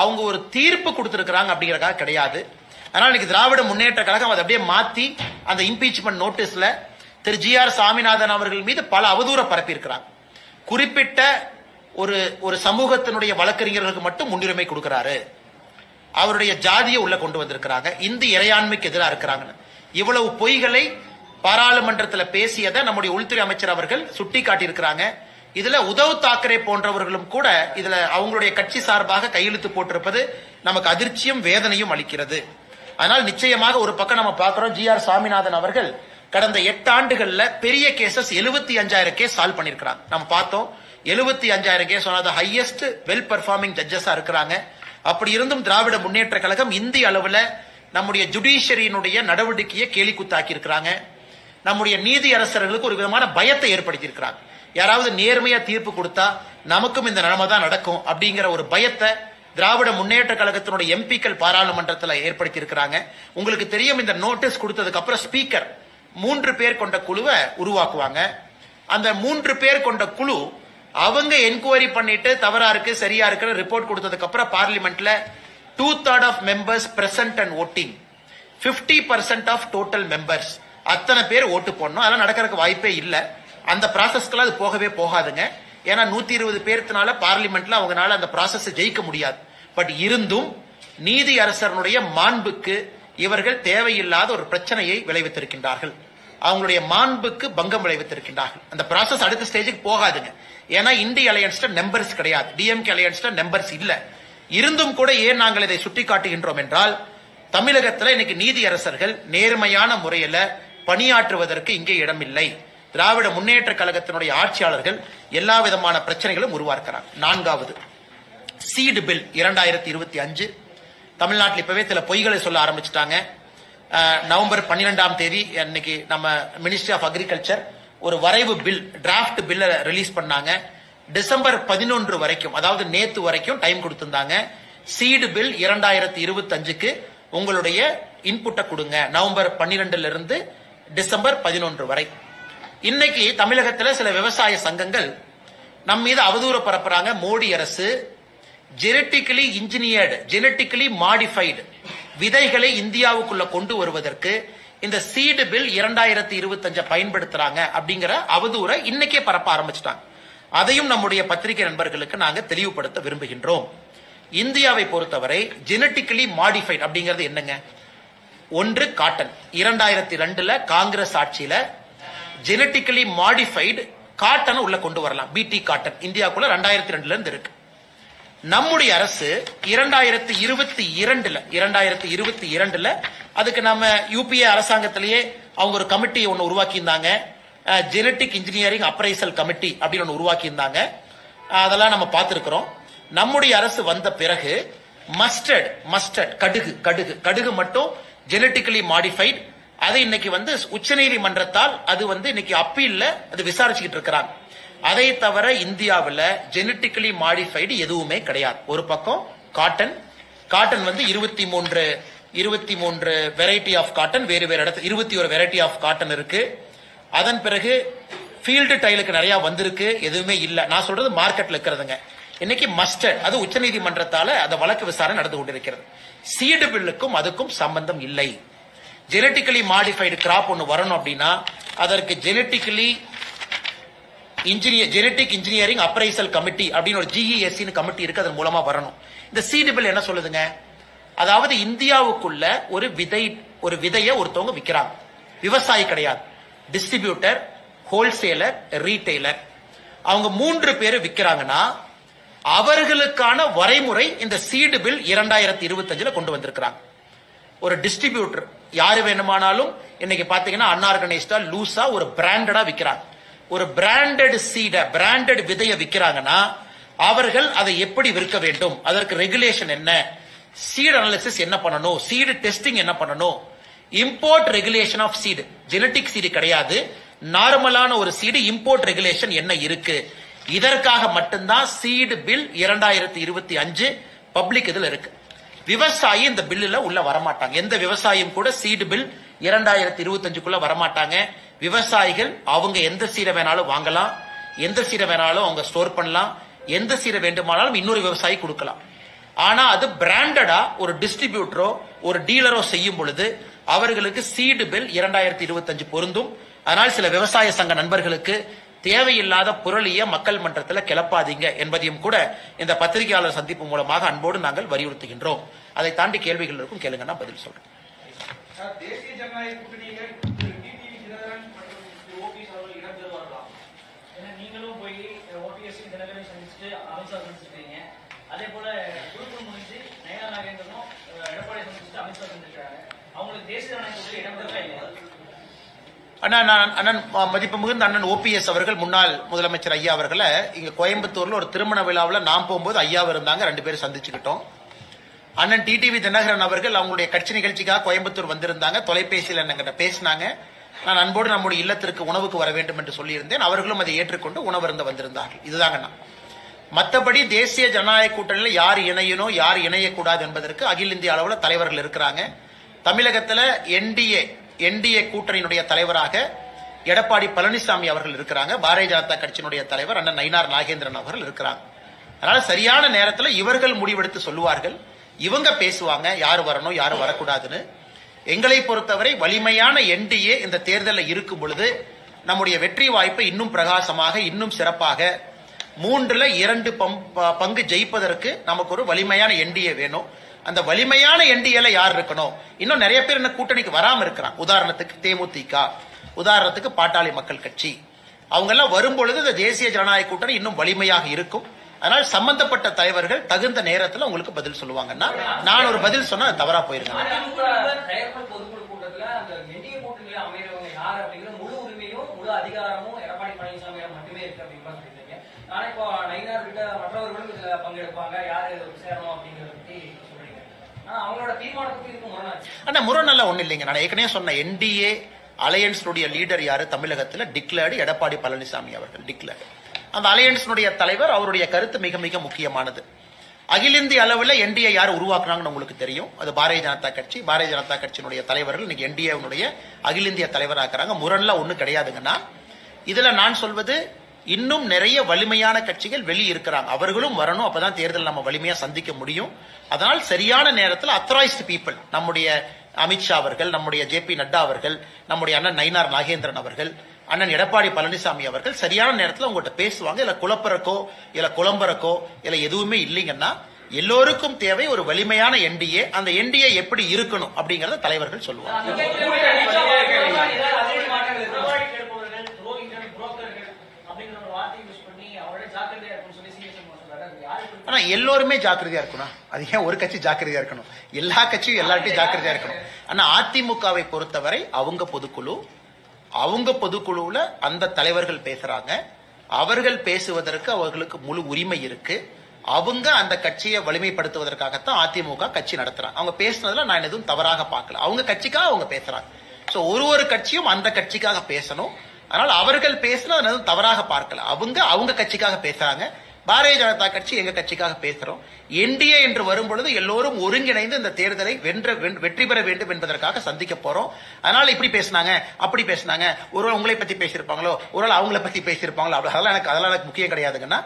அவங்க ஒரு தீர்ப்பு கொடுத்திருக்கிறாங்க அப்படிங்கறதுக்காக கிடையாது. அதனால இன்னைக்கு திராவிட முன்னேற்ற கழகம் அதை அப்படியே மாத்தி அந்த இம்பீச்மெண்ட் நோட்டீஸ்ல திரு GR சாமிநாதன் அவர்கள் மீது பல அவதூற பரப்பி இருக்கிறாங்க. குறிப்பிட்ட ஒரு சமூகத்தினுடைய வழக்கறிஞர்களுக்கு மட்டும் முன்னுரிமை கொடுக்கிறாரு, அவருடைய ஜாதியை உள்ள கொண்டு வந்திருக்கிறாங்க, இந்திய இறையாண்மைக்கு எதிராக இருக்கிறாங்க. இவ்வளவு பொய்களை பாராளுமன்றத்தில் பேசியதை நம்முடைய உள்துறை அமைச்சர் அவர்கள் சுட்டி காட்டியிருக்கிறாங்க. இதுல உத்தவ் தாக்கரே போன்றவர்களும் கூட இதுல அவங்களுடைய கட்சி சார்பாக கையெழுத்து போட்டிருப்பது நமக்கு அதிர்ச்சியும் வேதனையும் அளிக்கிறது. அதனால் நிச்சயமாக ஒரு பக்கம் நம்ம பார்க்கிறோம், GR சாமிநாதன் அவர்கள் கடந்த 8 ஆண்டுகள்ல பெரிய கேசஸ் 75,000 கேஸ் சால்வ் பண்ணிருக்கிறாங்க. நம்ம பார்த்தோம், 75,000 கேஸ் ஹையஸ்ட் வெல் பெர்ஃபார்மிங் ஜட்ஜஸா இருக்கிறாங்க. அப்படி இருந்தும் திராவிட முன்னேற்ற கழகம் இந்திய அளவுல நம்முடைய ஜுடிஷியரியினுடைய நடவடிக்கையை கேலி குத்தாக்கி இருக்கிறாங்க. நம்முடைய நீதி அரசர்களுக்கு ஒரு விதமான பயத்தை ஏற்படுத்தி இருக்கிறாங்க. யாராவது நேர்மையா தீர்ப்பு கொடுத்தா நமக்கும் இந்த நிலைமை தான் நடக்கும் அப்படிங்கிற ஒரு பயத்தை திராவிட முன்னேற்ற கழகத்தினுடைய MPக்கள் பாராளுமன்றத்தில் ஏற்படுத்தி இருக்கிறாங்க. உங்களுக்கு தெரியும், இந்த நோட்டீஸ் கொடுத்ததுக்கு அப்புறம் ஸ்பீக்கர் 3 பேர் கொண்ட குழுவை உருவாக்குவாங்க. அந்த 3 பேர் கொண்ட குழு அவங்க என்கொயரி பண்ணிட்டு தவறா இருக்கு சரியா இருக்கு ரிப்போர்ட் கொடுத்ததுக்கு அப்புறம் பார்லிமெண்ட்ல 2/3 of members present and voting, 50% of total members, அத்தனை பேர் ஓட்டு போடணும். அதெல்லாம் நடக்கிறதுக்கு வாய்ப்பே இல்லை. அந்த ப்ராசஸ்க்கெல்லாம் அது போகவே போகாதுங்க. ஏன்னா 120 பேர்த்தினால பார்லிமெண்ட்ல அவங்களால அந்த ப்ராசஸ் ஜெயிக்க முடியாது. பட் இருந்தும் நீதி அரசனுடைய மாண்புக்கு இவர்கள் தேவையில்லாத ஒரு பிரச்சனையை விளைவித்திருக்கின்றார்கள். அவங்களுடைய மாண்புக்கு பங்கம் விளைவித்திருக்கின்றார்கள். அந்த ப்ராசஸ் அடுத்த ஸ்டேஜுக்கு போகாதுங்க. ஏன்னா இந்திய அலையன்ஸ்ல நம்பர்ஸ் கிடையாது, DMK அலையன்ஸ்ல நம்பர்ஸ் இல்ல. இருந்தும் கூட ஏன் நாங்கள் இதை சுட்டி காட்டுகின்றோம் என்றால், தமிழகத்தில் இன்னைக்கு நீதி அரசர்கள் நேர்மையான முறையில பணியாற்றுவதற்கு இங்கே இடமில்லை. திராவிட முன்னேற்ற கழகத்தினுடைய ஆட்சியாளர்கள் எல்லா விதமான பிரச்சனைகளும் உருவாக்குறாங்க. 4வது, சீடு பில் 2025 தமிழ்நாட்டில் இப்பவே சில பொய்களை சொல்ல ஆரம்பிச்சுட்டாங்க. நவம்பர் 12ஆம் தேதி இன்னைக்கு நம்ம மினிஸ்ட்ரி ஆஃப் அக்ரிகல்ச்சர் ஒரு வரைவு பில், டிராப்ட் பில்ல ரிலீஸ் பண்ணாங்க. டிசம்பர் 11 வரைக்கும், அதாவது நேத்து வரைக்கும் டைம் கொடுத்திருந்தாங்க. சீடு பில் 2025க்கு உங்களுடைய இன்புட்டை கொடுங்க, நவம்பர் 12 இருந்து டிசம்பர் 11 வரை. இன்னைக்கு தமிழகத்தில் சில விவசாய சங்கங்கள் நம் மீது அவதூறு பரப்புறாங்க. மோடி அரசு ஜெனட்டிக்கலி இன்ஜினியர்டு, ஜெனட்டிக்கலி மாடிஃபைடு விதைகளை இந்தியாவுக்குள்ள கொண்டு வருவதற்கு இந்த சீடு பில் 2025 பயன்படுத்துறாங்க அப்படிங்கிற அவதூறை இன்னைக்கே பரப்ப ஆரம்பிச்சிட்டாங்க. அதையும் நம்முடைய பத்திரிகை நண்பர்களுக்கு நாங்க தெளிவுபடுத்த விரும்புகின்றோம். இந்தியாவை பொறுத்தவரை ஜெனட்டிக்கலி மாடிஃபைட் அப்படிங்கிறது என்னங்க? ஒன்று காட்டன், 2002 காங்கிரஸ் ஆட்சியில ஜெனட்டிக்கலி மாடிஃபைடு காட்டன் உள்ள கொண்டு வரலாம். BT காட்டன் இந்தியாவுக்குள்ள 2002 இருந்து இருக்கு. நம்முடைய அரசு 2022 அதுக்கு நம்ம UPA அரசாங்கத்திலேயே அவங்க ஒரு கமிட்டி ஒன்னு உருவாக்கி இருந்தாங்க, ஜெனட்டிக் இன்ஜினியரிங் அப்ரைசல் கமிட்டி அப்படின்னு ஒன்று உருவாக்கி இருந்தாங்க. அதெல்லாம் நம்ம பார்த்திருக்கிறோம். நம்முடைய அரசு வந்த பிறகு மஸ்டர்ட் கடுகு மட்டும் ஜெனட்டிக்கலி மாடிஃபைட், அது இன்னைக்கு உச்சநீதிமன்றத்தால் அது இன்னைக்கு அப்பீல்ல அது விசாரிச்சுக்கிட்டு இருக்கிறாங்க. அதை தவிர இந்தியாவில் ஜெனட்டிக்கலி மாடிஃபைடு எதுவுமே கிடையாது. ஒரு பக்கம் காட்டன் 23 வெரைட்டி ஆஃப் காட்டன், வேறு இடத்துல 21 வெரைட்டி ஆஃப் காட்டன் இருக்கு. அதன் பிறகு ஃபீல்டு டைலுக்கு நிறைய வந்திருக்கு, எதுவுமே இல்லை. நான் சொல்றது மார்க்கெட்ல இருக்கிறதுங்க. இன்னைக்கு மஸ்டர்ட் அது உச்சநீதிமன்றத்தால அந்த வழக்கு விசாரணை நடந்து கொண்டிருக்கிறது. சீடு பில்லுக்கும் அதுக்கும் சம்பந்தம் இல்லை. ஜெனட்டிக்கலி மாடிஃபைடு கிராப் ஒன்று வரணும் அப்படின்னா அதற்கு ஜெனட்டிக் இன்ஜினியரிங் அப்ரைசல் கமிட்டி அப்படின்னு ஒரு GESC கமிட்டி இருக்கு, அதன் மூலமா வரணும். இந்த சீடு பில் என்ன சொல்லுதுங்க? அதாவது இந்தியாவுக்குள்ள ஒரு விதையை ஒருத்தவங்க விற்கிறாங்க. விவசாயி கிடையாது, டிஸ்ட்ரிபியூட்டர், ஹோல்சேலர், ரீட்டைலர். அவங்க 3 பேர் விற்கிறாங்கன்னா அவர்களுக்கான வரைமுறை இந்த சீடு பில் 2025 கொண்டு வந்திருக்கிறாங்க. ஒரு டிஸ்ட்ரிபியூட்டர் யாரு வேணுமானாலும் இன்னைக்கு பாத்தீங்கன்னா அன்ஆர்கனைஸ்டா லூசா ஒரு பிராண்டடா விற்கிறாங்க. ஒரு பிராண்டட் சீட பிராண்டட் விதையை விற்கிறாங்கன்னா அவர்கள் அதை எப்படி விற்க வேண்டும், அதற்கு ரெகுலேஷன் என்ன, சீட் அனாலிசிஸ் என்ன பண்ணணும், சீடு டெஸ்டிங் என்ன பண்ணணும், import regulation of seed. Genetic seed கிடையாது, நார்மலான ஒரு சீடு இம்போர்ட் ரெகுலேஷன் என்ன இருக்கு. இதற்காக மட்டும்தான் சீடு பில் 2025 பப்ளிக் இதுல இருக்கு. விவசாயி இந்த பில்லுல உள்ள வரமாட்டாங்க. எந்த விவசாயியும் கூட சீடு பில் 2025 வரமாட்டாங்க. விவசாயிகள் அவங்க எந்த சீடை வேணாலும் வாங்கலாம், எந்த சீடை வேணாலும் அவங்க ஸ்டோர் பண்ணலாம், எந்த சீடை வேண்டுமானாலும் இன்னொரு விவசாயி கொடுக்கலாம். ஆனா அது பிராண்டடா ஒரு டிஸ்ட்ரிபியூட்டரோ ஒரு டீலரோ செய்யும் பொழுது அவர்களுக்கு சீடு பில் 2025 பொருந்தும். அதனால் சில விவசாய சங்க நண்பர்களுக்கு தேவையில்லாத புரளிய மக்கள் மன்றத்தில் கிளப்பாதீங்க என்பதையும் கூட இந்த பத்திரிகையாளர் சந்திப்பு மூலமாக அன்போடு நாங்கள் வலியுறுத்துகின்றோம். அதை தாண்டி கேள்விகள் இருக்கும், கேளுங்க, நான் பதில் சொல்றேன். தேசிய ஜனநாயக கூட்டணியில் டிடிவி தினகரன் மற்றும் ஓபிஎஸ் அவர்கள் இடம் பெறுவார்களா? ஏன்னா நீங்களும் போய் ஓபிஎஸ் தினகரன் சந்திச்சுட்டு அமித்ஷா சந்திச்சிருக்கீங்க. அதே போல குழுக்கள் முடிஞ்சு நயனா நாகேந்திரனும் எடப்பாடி சந்திச்சுட்டு அமித்ஷா சந்திச்சிருக்காங்க. அவங்களுக்கு தேசிய ஜனநாயக கூட்டணி இடம் பெறவே இல்லையா? அண்ணன் மதிப்பு மிகுந்த அண்ணன் ஓபிஎஸ் அவர்கள் முன்னாள் முதலமைச்சர் ஐயா அவர்களை இங்க கோயம்புத்தூர்ல ஒரு திருமண விழாவில் நாம் போகும்போது ஐயா இருந்தாங்க, 2 பேரும் சந்திச்சுக்கிட்டோம். அண்ணன் டிடிவி தினகரன் அவர்கள் அவங்களுடைய கட்சி நிகழ்ச்சிக்காக கோயம்புத்தூர் வந்திருந்தாங்க. தொலைபேசியில் என்கிட்ட பேசினாங்க. நான் அன்போடு நம்முடைய இல்லத்திற்கு உணவுக்கு வர வேண்டும் என்று சொல்லியிருந்தேன். அவர்களும் அதை ஏற்றுக்கொண்டு உணவருந்த வந்திருந்தார்கள். இதுதாங்க நான். மற்றபடி தேசிய ஜனநாயக கூட்டணியில் யார் இணையணும் யார் இணையக்கூடாது என்பதற்கு அகில இந்திய அளவில் தலைவர்கள் இருக்கிறாங்க. தமிழகத்தில் என்டிஏ கூட்டணியினுடைய தலைவராக எடப்பாடி பழனிசாமி அவர்கள் இருக்கிறாங்க. பாரதிய ஜனதா கட்சியினுடைய தலைவர் அண்ணன் நயினார் நாகேந்திரன் அவர்கள் இருக்கிறாங்க. அதனால சரியான நேரத்தில் இவர்கள் முடிவெடுத்து சொல்லுவார்கள், இவங்க பேசுவாங்க யார் வரணும் யார் வரக்கூடாதுன்னு. எங்களை பொறுத்தவரை வலிமையான என்டிஏ இந்த தேர்தலில் இருக்கும் பொழுது நம்முடைய வெற்றி வாய்ப்பை இன்னும் பிரகாசமாக இன்னும் சிறப்பாக 3ல் 2 பங்கு ஜெயிப்பதற்கு நமக்கு ஒரு வலிமையான என்டிஏ வேணும். அந்த வலிமையான என்டிஏல யார் இருக்கணும்? இன்னும் நிறைய பேர் என்ன கூட்டணிக்கு வராம இருக்கிறாங்க. உதாரணத்துக்கு தேமுதிக, உதாரணத்துக்கு பாட்டாளி மக்கள் கட்சி, அவங்க எல்லாம் வரும்பொழுது இந்த தேசிய ஜனநாயக கூட்டணி இன்னும் வலிமையாக இருக்கும். அதனால் சம்பந்தப்பட்ட தலைவர்கள் தகுந்த நேரத்தில் உங்களுக்கு பதில் சொல்லுவாங்கன்னா, நான் ஒரு பதில் சொன்னா தவறா போயிருக்கேன். முழு உரிமையும் முழு அதிகாரமும் எடப்பாடி பழனிசாமி மட்டுமே இருக்கு அப்படின்னு சொல்லியிருந்தீங்க. ஆனா இப்போ நயினார் கிட்ட மற்றவர்களும் இதுல பங்கெடுப்பாங்க, யாரு சேரணும் அப்படிங்கறத பத்தி சொல்றீங்க. ஆனா அவங்களோட தீர்மானத்துக்கு இதுக்கு முரணாச்சு. ஆனா முரணெல்லாம் ஒண்ணு இல்லைங்க. நான் ஏற்கனவே சொன்ன என்டிஏ அலையன்ஸுடைய லீடர் யாரு? தமிழகத்தில் டிக்ளேர்டு எடப்பாடி பழனிசாமி அவர்கள் டிக்ளேர்டு. அந்த அலையன்ஸுடைய தலைவர், அவருடைய கருத்து மிக மிக முக்கியமானது. அகில இந்திய அளவில் என்டிஏ யார் உருவாக்குனாங்கன்னு உங்களுக்கு தெரியும். அது பாரதிய ஜனதா கட்சி. பாரதிய ஜனதா கட்சியினுடைய தலைவர்கள் இன்னைக்கு என்டிஏ அகில இந்திய தலைவராக்குறாங்க. முரண்ல ஒண்ணு கிடையாதுங்கன்னா, இதுல நான் சொல்வது இன்னும் நிறைய வலிமையான கட்சிகள் வெளியே இருக்கிறாங்க. அவர்களும் வரணும், அப்பதான் தேர்தல் நம்ம வலிமையா சந்திக்க முடியும். அதனால் சரியான நேரத்தில் அத்தாரைஸ்டு பீப்புள், நம்முடைய அமித்ஷா அவர்கள், நம்முடைய ஜேபி நட்டா அவர்கள், நம்முடைய அண்ணன் நயினார் நாகேந்திரன் அவர்கள், அண்ணன் எடப்பாடி பழனிசாமி அவர்கள் சரியான நேரத்தில் உங்கள்கிட்ட பேசுவாங்க. இல்ல குழப்பறக்கோ இல்ல குழம்பறக்கோ இல்ல எதுவுமே இல்லைங்கன்னா, எல்லோருக்கும் தேவை ஒரு வலிமையான என்டிஏ. அந்த என்டிஏ எப்படி இருக்கணும் அப்படிங்கறத தலைவர்கள் சொல்லுவாங்க. ஆனா எல்லோருமே ஜாக்கிரதையா இருக்கணும். அது ஏன் ஒரு கட்சி ஜாக்கிரதையா இருக்கணும்? எல்லா கட்சியும் எல்லார்ட்டையும் ஜாக்கிரதையா இருக்கணும். ஆனா அதிமுகவை பொறுத்தவரை அவங்க பொதுக்குழுவுல அந்த தலைவர்கள் பேசுறாங்க. அவர்கள் பேசுவதற்கு அவர்களுக்கு முழு உரிமை இருக்கு. அவங்க அந்த கட்சியை வலிமைப்படுத்துவதற்காகத்தான் அதிமுக கட்சி நடத்துறாங்க. அவங்க பேசுனதுல நான் எதுவும் தவறாக பார்க்கல. அவங்க கட்சிக்காக அவங்க பேசுறாங்க. சோ ஒரு கட்சியும் அந்த கட்சிக்காக பேசணும். அதனால அவர்கள் பேசுனது எதுவும் தவறாக பார்க்கல. அவங்க கட்சிக்காக பேசுறாங்க. பாரதிய ஜனதா கட்சி எங்க கட்சிக்காக பேசுறோம். என்டிஏ என்று வரும்பொழுது எல்லோரும் ஒருங்கிணைந்து இந்த தேர்தலை வெற்றி பெற வேண்டும் என்பதற்காக சந்திக்க போறோம். அதனால இப்படி பேசினாங்க அப்படி பேசினாங்க, ஒருவேளை உங்களை பத்தி பேசியிருப்பாங்களோ ஒருவேளை அவங்கள பத்தி பேசியிருப்பாங்களோ, அதெல்லாம் எனக்கு முக்கியம் கிடையாதுங்கன்னா,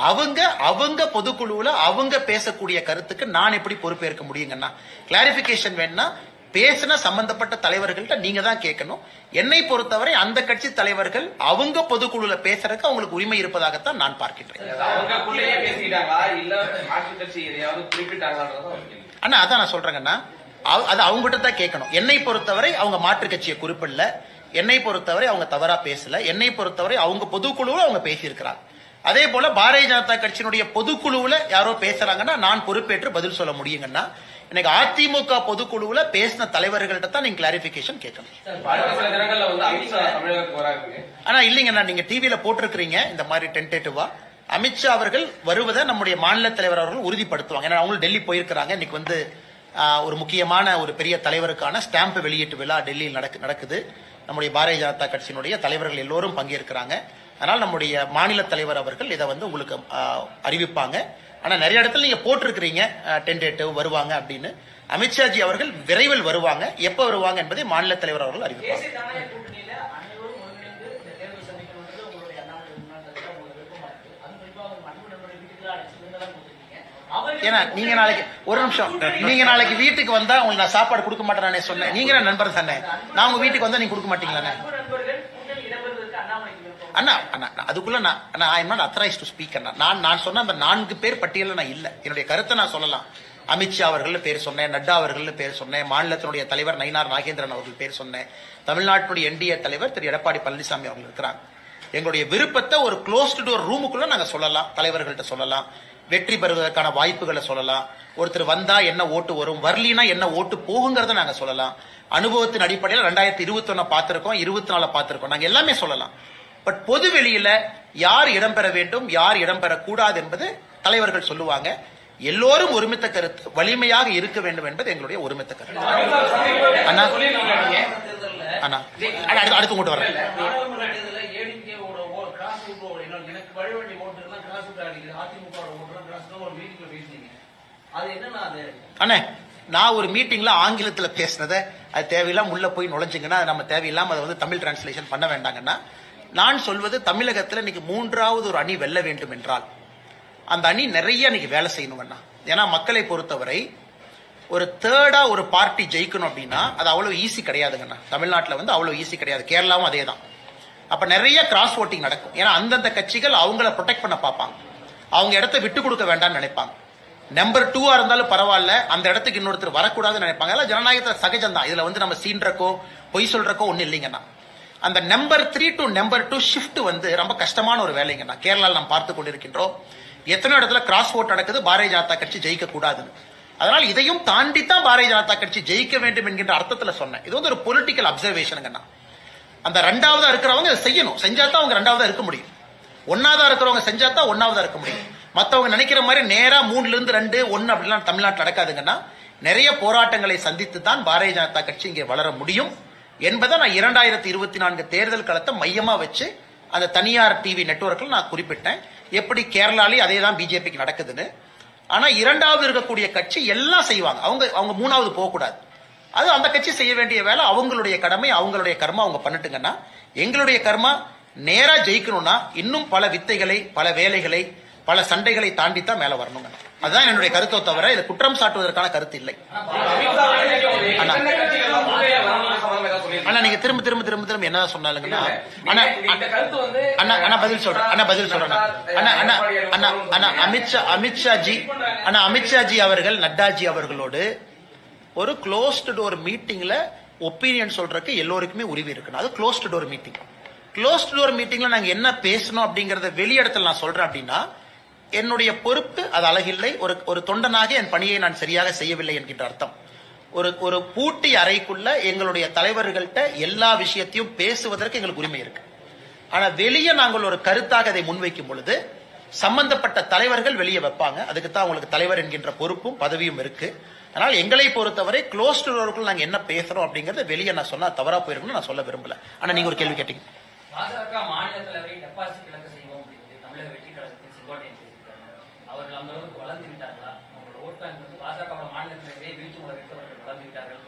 அவங்க பொதுக்குழுவுல அவங்க பேசக்கூடிய கருத்துக்கு நான் எப்படி பொறுப்பேற்க முடியுங்கன்னா, கிளாரிபிகேஷன் வேணும்னா பேசின சம்பந்தப்பட்ட தலைவர்கள்ட்ட நீங்க தான் கேட்கணும். என்னை பொறுத்தவரை அந்த கட்சி தலைவர்கள் அவங்க பொதுக்குழுல பேசுறதுக்கு அவங்களுக்கு உரிமை இருப்பதாகத்தான் நான் பார்க்கின்றேன். அண்ணா அதான் நான் சொல்றேங்கண்ணா, அது அவங்ககிட்ட தான் கேட்கணும். என்னை பொறுத்தவரை அவங்க மாற்று கட்சியை குறிப்பிடல, என்னை பொறுத்தவரை அவங்க தவறா பேசல, என்னை பொறுத்தவரை அவங்க பொதுக்குழுவில் அவங்க பேசியிருக்கிறாங்க. அதே போல பாரதிய ஜனதா கட்சியினுடைய பொதுக்குழுவுல யாரோ பேசுறாங்கன்னா நான் பொறுப்பேற்று பதில் சொல்ல முடியுங்கன்னா, எனக்கு அதிமுக பொதுக்குழுவுல பேசின தலைவர்கள்ட்ட தான் நீங்க கிளாரிபிகேஷன் கேட்கணும். ஆனா இல்லைங்கண்ணா, நீங்க டிவியில போட்டிருக்கிறீங்க இந்த மாதிரி டென்டேட்டிவா. அமித்ஷா அவர்கள் வருவதை நம்முடைய மாநில தலைவர் அவர்கள் உறுதிப்படுத்துவாங்க. ஏன்னா அவங்க டெல்லி போயிருக்கிறாங்க. இன்னைக்கு வந்து ஒரு முக்கியமான ஒரு பெரிய தலைவருக்கான ஸ்டாம்ப் வெளியீட்டு விழா டெல்லியில் நடக்குது. நம்முடைய பாரதிய ஜனதா கட்சியினுடைய தலைவர்கள் எல்லோரும் பங்கேற்கிறாங்க. அதனால் நம்முடைய மாநில தலைவர் அவர்கள் இதை வந்து உங்களுக்கு அறிவிப்பாங்க. ஆனா நிறைய இடத்துல நீங்க போட்டிருக்கிறீங்க டென்டேட்டிவ் வருவாங்க அப்படின்னு. அமித்ஷாஜி அவர்கள் விரைவில் வருவாங்க. எப்ப வருவாங்க என்பதை மாநில தலைவர் அவர்கள் அறிவிப்பாங்க. ஏன்னா நீங்க நாளைக்கு ஒரு நிமிஷம், நீங்க நாளைக்கு வீட்டுக்கு வந்தா உங்களுக்கு நான் சாப்பாடு கொடுக்க மாட்டேன் சொன்னேன். நீங்க நண்பர் தானே, நான் உங்க வீட்டுக்கு வந்தா நீங்க கொடுக்க மாட்டீங்களா? அண்ணா அண்ணா அதுக்குள்ள நான் I am not authorised to speak. அண்ணா நான் சொன்ன அந்த 4 பேர் பட்டியலில் நான் இல்ல. என்னுடைய கருத்தை நான் சொல்லலாம். அமித்ஷா அவர்கள் பேர் சொன்னேன், நட்டா அவர்கள் பேர் சொன்னேன், மாநிலத்தினுடைய தலைவர் நயினார் நாகேந்திரன் அவர்கள் பேர் சொன்னேன், தமிழ்நாட்டினுடைய என்டிஏ தலைவர் திரு எடப்பாடி பழனிசாமி அவர்கள் இருக்கிறாங்க. எங்களுடைய விருப்பத்தை ஒரு க்ளோஸ்டு டோர் ரூமுக்குள்ள நாங்க சொல்லலாம், தலைவர்கள்ட்ட சொல்லலாம், வெற்றி பெறுவதற்கான வாய்ப்புகளை சொல்லலாம். ஒருத்தர் வந்தா என்ன ஓட்டு வரும், வரலினா என்ன ஓட்டு போகுங்கிறத நாங்க சொல்லலாம். அனுபவத்தின் அடிப்படையில் 2021 பார்த்திருக்கோம், 24 பார்த்திருக்கோம், நாங்க எல்லாமே சொல்லலாம். பட் பொது வெளியில யார் இடம்பெற வேண்டும், யார் இடம்பெறக்கூடாது என்பது தலைவர்கள் சொல்லுவாங்க. எல்லோரும் ஒருமித்த கருத்து வலிமையாக இருக்க வேண்டும் என்பது எங்களுடைய ஒருமித்த கருத்து. அண்ணா அண்ணா அடுத்து உங்கள்கிட்ட வரேன். அண்ணே நான் ஒரு மீட்டிங்ல ஆங்கிலத்தில் பேசினத அது தேவையில்லாம உள்ள போய் நுழைஞ்சிங்கன்னா நம்ம தேவையில்லாம அதை வந்து தமிழ் டிரான்ஸ்லேஷன் பண்ண வேண்டாங்கன்னா, நான் சொல்வது தமிழகத்தில் இன்னைக்கு 3வது ஒரு அணி வெல்ல வேண்டும் என்றால் அந்த அணி நிறைய இன்னைக்கு வேலை செய்யணுங்கண்ணா. ஏன்னா மக்களை பொறுத்தவரை ஒரு தேர்டா ஒரு பார்ட்டி ஜெயிக்கணும் அப்படின்னா அது அவ்வளவு ஈஸி கிடையாதுங்கண்ணா. தமிழ்நாட்டில் வந்து அவ்வளவு ஈஸி கிடையாது, கேரளாவும் அதே தான். அப்ப நிறைய கிராஸ் ஓட்டிங் நடக்கும். ஏன்னா அந்தந்த கட்சிகள் அவங்கள ப்ரொடெக்ட் பண்ண பார்ப்பாங்க, அவங்க இடத்த விட்டு கொடுக்க வேண்டாம்னு நினைப்பாங்க. நம்பர் 2 இருந்தாலும் பரவாயில்ல, அந்த இடத்துக்கு இன்னொருத்தர் வரக்கூடாதுன்னு நினைப்பாங்க. அதெல்லாம் ஜனநாயகத்தில் சகஜம் தான். இதுல வந்து நம்ம சீன்றக்கோ பொய் சொல்றக்கோ ஒண்ணு இல்லைங்கண்ணா. அந்த நம்பர் 3 to நம்பர் 2 ஷிஃப்ட் வந்து ரொம்ப கஷ்டமான ஒரு வேலைங்கண்ணா. கேரளாவில் நாம் பார்த்து கொண்டிருக்கின்றோம். எத்தனை இடத்துல கிராஸ் ஓட் நடக்குது, பாரதிய ஜனதா கட்சி ஜெயிக்க கூடாதுன்னு. அதனால் இதையும் தாண்டித்தான் பாரதிய ஜனதா கட்சி ஜெயிக்க வேண்டும் என்கின்ற அர்த்தத்துல சொன்னேன். இது வந்து ஒரு பொலிட்டிக்கல் அப்சர்வேஷனுங்கண்ணா. அந்த 2வதா இருக்கிறவங்க செய்யணும், செஞ்சாதான் அவங்க 2வதா இருக்க முடியும். 1வதா இருக்கிறவங்க செஞ்சாதான் 1வதா இருக்க முடியும். மற்றவங்க நினைக்கிற மாதிரி நேரா 3ல இருந்து 2, 1 அப்படிலாம் தமிழ்நாட்டில் நடக்காதுங்கன்னா, நிறைய போராட்டங்களை சந்தித்து தான் பாரதிய ஜனதா கட்சி இங்கே வளர முடியும் என்பதை நான் 2024 தேர்தல் களத்தை மையமா வச்சு அந்த தனியார் டிவி நெட்வொர்க்கில் நான் குறிப்பிட்டேன். எப்படி கேரளாலே அதே தான் பிஜேபிக்கு நடக்குதுன்னு. ஆனா 2வது இருக்கக்கூடிய கட்சி எல்லாம் செய்வாங்க, அவங்க 3வது போகக்கூடாது. அது அந்த கட்சி செய்ய வேண்டிய வேலை, அவங்களுடைய கடமை, அவங்களுடைய கர்மா அவங்க பண்ணிட்டுங்கன்னா, எங்களுடைய கர்மா நேரா ஜெயிக்கணும்னா இன்னும் பல வித்தைகளை, பல வேலைகளை, பல சண்டைகளை தாண்டித்தான் மேல வரணுங்க. அதுதான் என்னுடைய கருத்தை தவிர இதை குற்றம் சாட்டுவதற்கான கருத்து இல்லை. ஆனா நீங்க திரும்ப திரும்ப திரும்ப திரும்ப என்ன சொன்னாலுங்கன்னா, அண்ணா பதில் சொல்றேன். அண்ணா அமித்ஷாஜி அவர்கள் நட்டாஜி அவர்களோடு ஒரு க்ளோஸ்டு டோர் மீட்டிங்ல ஒப்பீனியன் சொல்றதுக்கு எல்லோருக்குமே உரிமை இருக்கு. அது closed door meeting. Closed door மீட்டிங்ல நாங்க என்ன பேசணும் அப்படிங்கறத வெளியிடத்தில் நான் சொல்றேன் அப்படின்னா, என்னுடைய பொறுப்பு அது அழகில்லை, ஒரு தொண்டனாக என் பணியை நான் சரியாக செய்யவில்லை என்கின்ற அர்த்தம். ஒரு பூட்டி அறைக்குள்ள எங்களுடைய தலைவர்கள்ட்ட எல்லா விஷயத்தையும் பேசுவதற்கு எங்களுக்கு உரிமை இருக்கு. ஆனா வெளியே நாங்கள் ஒரு கருத்தாக அதை முன்வைக்கும் பொழுது சம்பந்தப்பட்ட தலைவர்கள் வெளியே வைப்பாங்க. அதுக்கு தான் அவங்களுக்கு தலைவர் என்கின்ற பொறுப்பும் பதவியும் இருக்கு. அதனால் எங்களை பொறுத்தவரை க்ளோஸ்டு டோருக்குள்ள நாங்க என்ன பேசுறோம் அப்படிங்கறத வெளியே நான் சொன்னா தவறா போயிருக்கணும் நான் சொல்ல விரும்பல. ஆனா நீங்க ஒரு கேள்வி கேட்டீங்க. மாநில தலைவரை டெபாசிட் இழக்க செய்வோம் அப்படின்னு தமிழக வெற்றி கழகத்தின் செங்கோட்டையன் பேசியிருக்காங்க. அவர்கள் அந்த அளவுக்கு வளர்ந்து விட்டார்களா? அவங்களோட ஓட் பேங்க் வந்து பாஜக மாநில தலைவரை வீழ்ச்சி முறைக்கு அவர்கள் வளர்ந்து விட்டார்கள்.